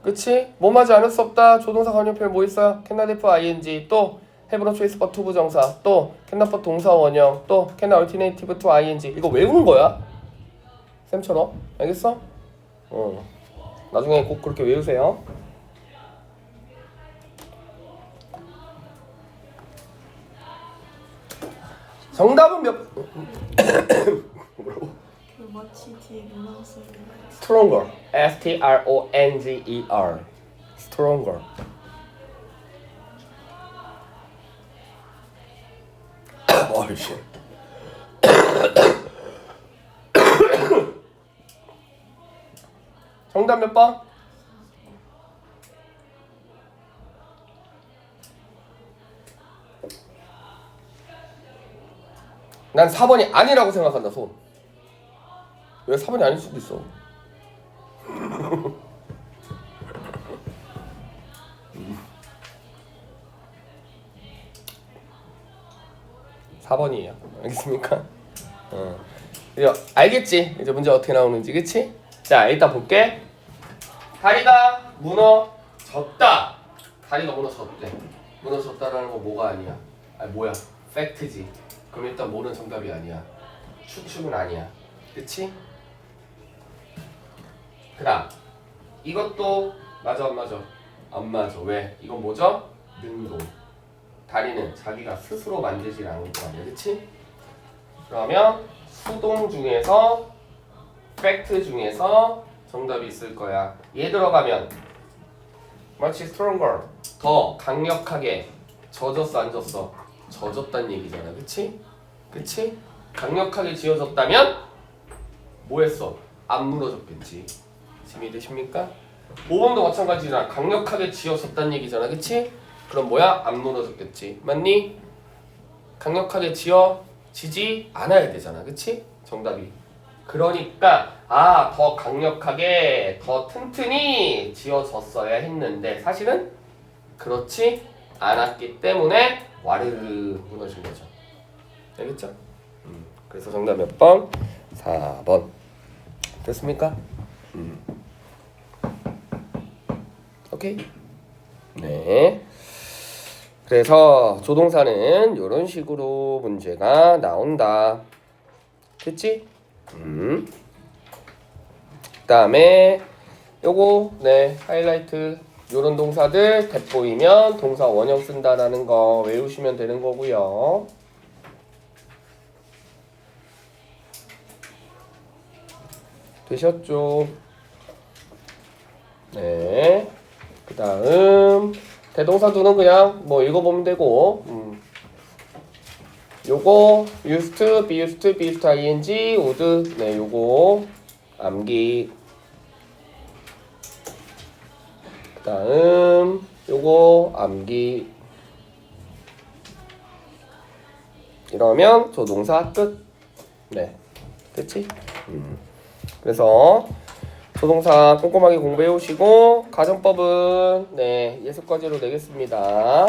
그치? 뭐하지 않을 수 없다. 조동사 관용표현 뭐 있어요? cannot if ing 또 have no choice but to 부정사 또 cannot but 동사 원형 또 cannot alternative to ing 이거 외우는 거야 쌤처럼 알겠어? 나중에 꼭 그렇게 외우세요. 정답은 뭐라고? 그 마치 뒤에 문화가 쓰는 거 stronger S-T-R-O-N-G-E-R stronger 어이씨 정답 몇 번? 난 4번이 아니라고 생각한다 손. 왜 4번이 아닐 수도 있어. 4번이에요. 알겠습니까? 이제 알겠지? 이제 문제 어떻게 나오는지, 그치? 자, 일단 볼게. 다리가 무너졌다. 다리가 무너졌대. 무너졌다라는 건 뭐가 아니야? 뭐야? 팩트지. 그럼 일단 뭐는 정답이 아니야. 추측은 아니야. 그치? 그 다음 이것도 맞아 안 맞아? 안 맞아. 왜? 이건 뭐죠? 능동. 다리는 자기가 스스로 만들지 않을 거 아니야. 그치? 그러면 수동 중에서 팩트 중에서 정답이 있을 거야. 얘 들어가면 much stronger 더 강력하게 젖었어 안 젖었어? 젖었단 얘기잖아. 그치? 그치? 강력하게 지어졌다면 뭐 했어? 안 무너졌겠지. 짐이 되십니까? 5번도 마찬가지잖아. 강력하게 지어졌단 얘기잖아. 그치? 그럼 뭐야? 안 무너졌겠지. 맞니? 강력하게 지어지지 않아야 되잖아. 그치? 정답이. 그러니까 더 강력하게 더 튼튼히 지어졌어야 했는데 사실은 그렇지 않았기 때문에 와르르 무너진 거죠. 알겠죠? 그래서 정답 몇 번? 4번. 됐습니까? 오케이. 네. 그래서 조동사는 이런 식으로 문제가 나온다. 됐지? 그다음에 요거 네 하이라이트 요런 동사들 대보이면 동사 원형 쓴다라는 거 외우시면 되는 거고요. 되셨죠? 네. 그 다음 대동사도는 그냥 뭐 읽어보면 되고 요거 used to, be used to, be used to ing, would 네 요거 암기. 그 다음 요거 암기. 이러면 조동사 끝. 네 됐지? 그래서 조동사 꼼꼼하게 공부해 오시고 가정법은 네 예습과제로 내겠습니다.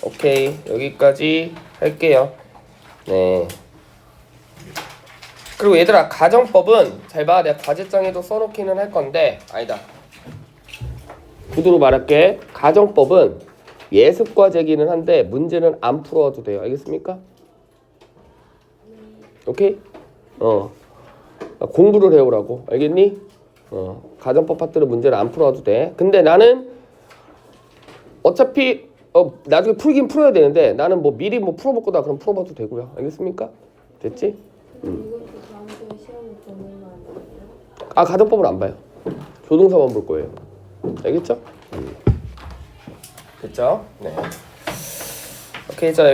오케이 여기까지 할게요. 네. 그리고 얘들아 가정법은 잘 봐. 내가 과제장에도 써놓기는 할 건데 아니다. 구두로 말할게. 가정법은 예습과제기는 한데 문제는 안 풀어도 돼요. 알겠습니까? 오케이? 공부를 해오라고. 알겠니? 가정법 파트는 문제를 안 풀어도 돼. 근데 나는 어차피 나중에 풀긴 풀어야 되는데 나는 뭐 미리 뭐 풀어볼 거다 그럼 풀어봐도 되고요. 알겠습니까? 됐지? 이것도 다음 주에 시험을 보는 거 아니에요? 아 가정법을 안 봐요. 조동사만 볼 거예요. 알겠죠? 됐죠? 네. 오케이 자.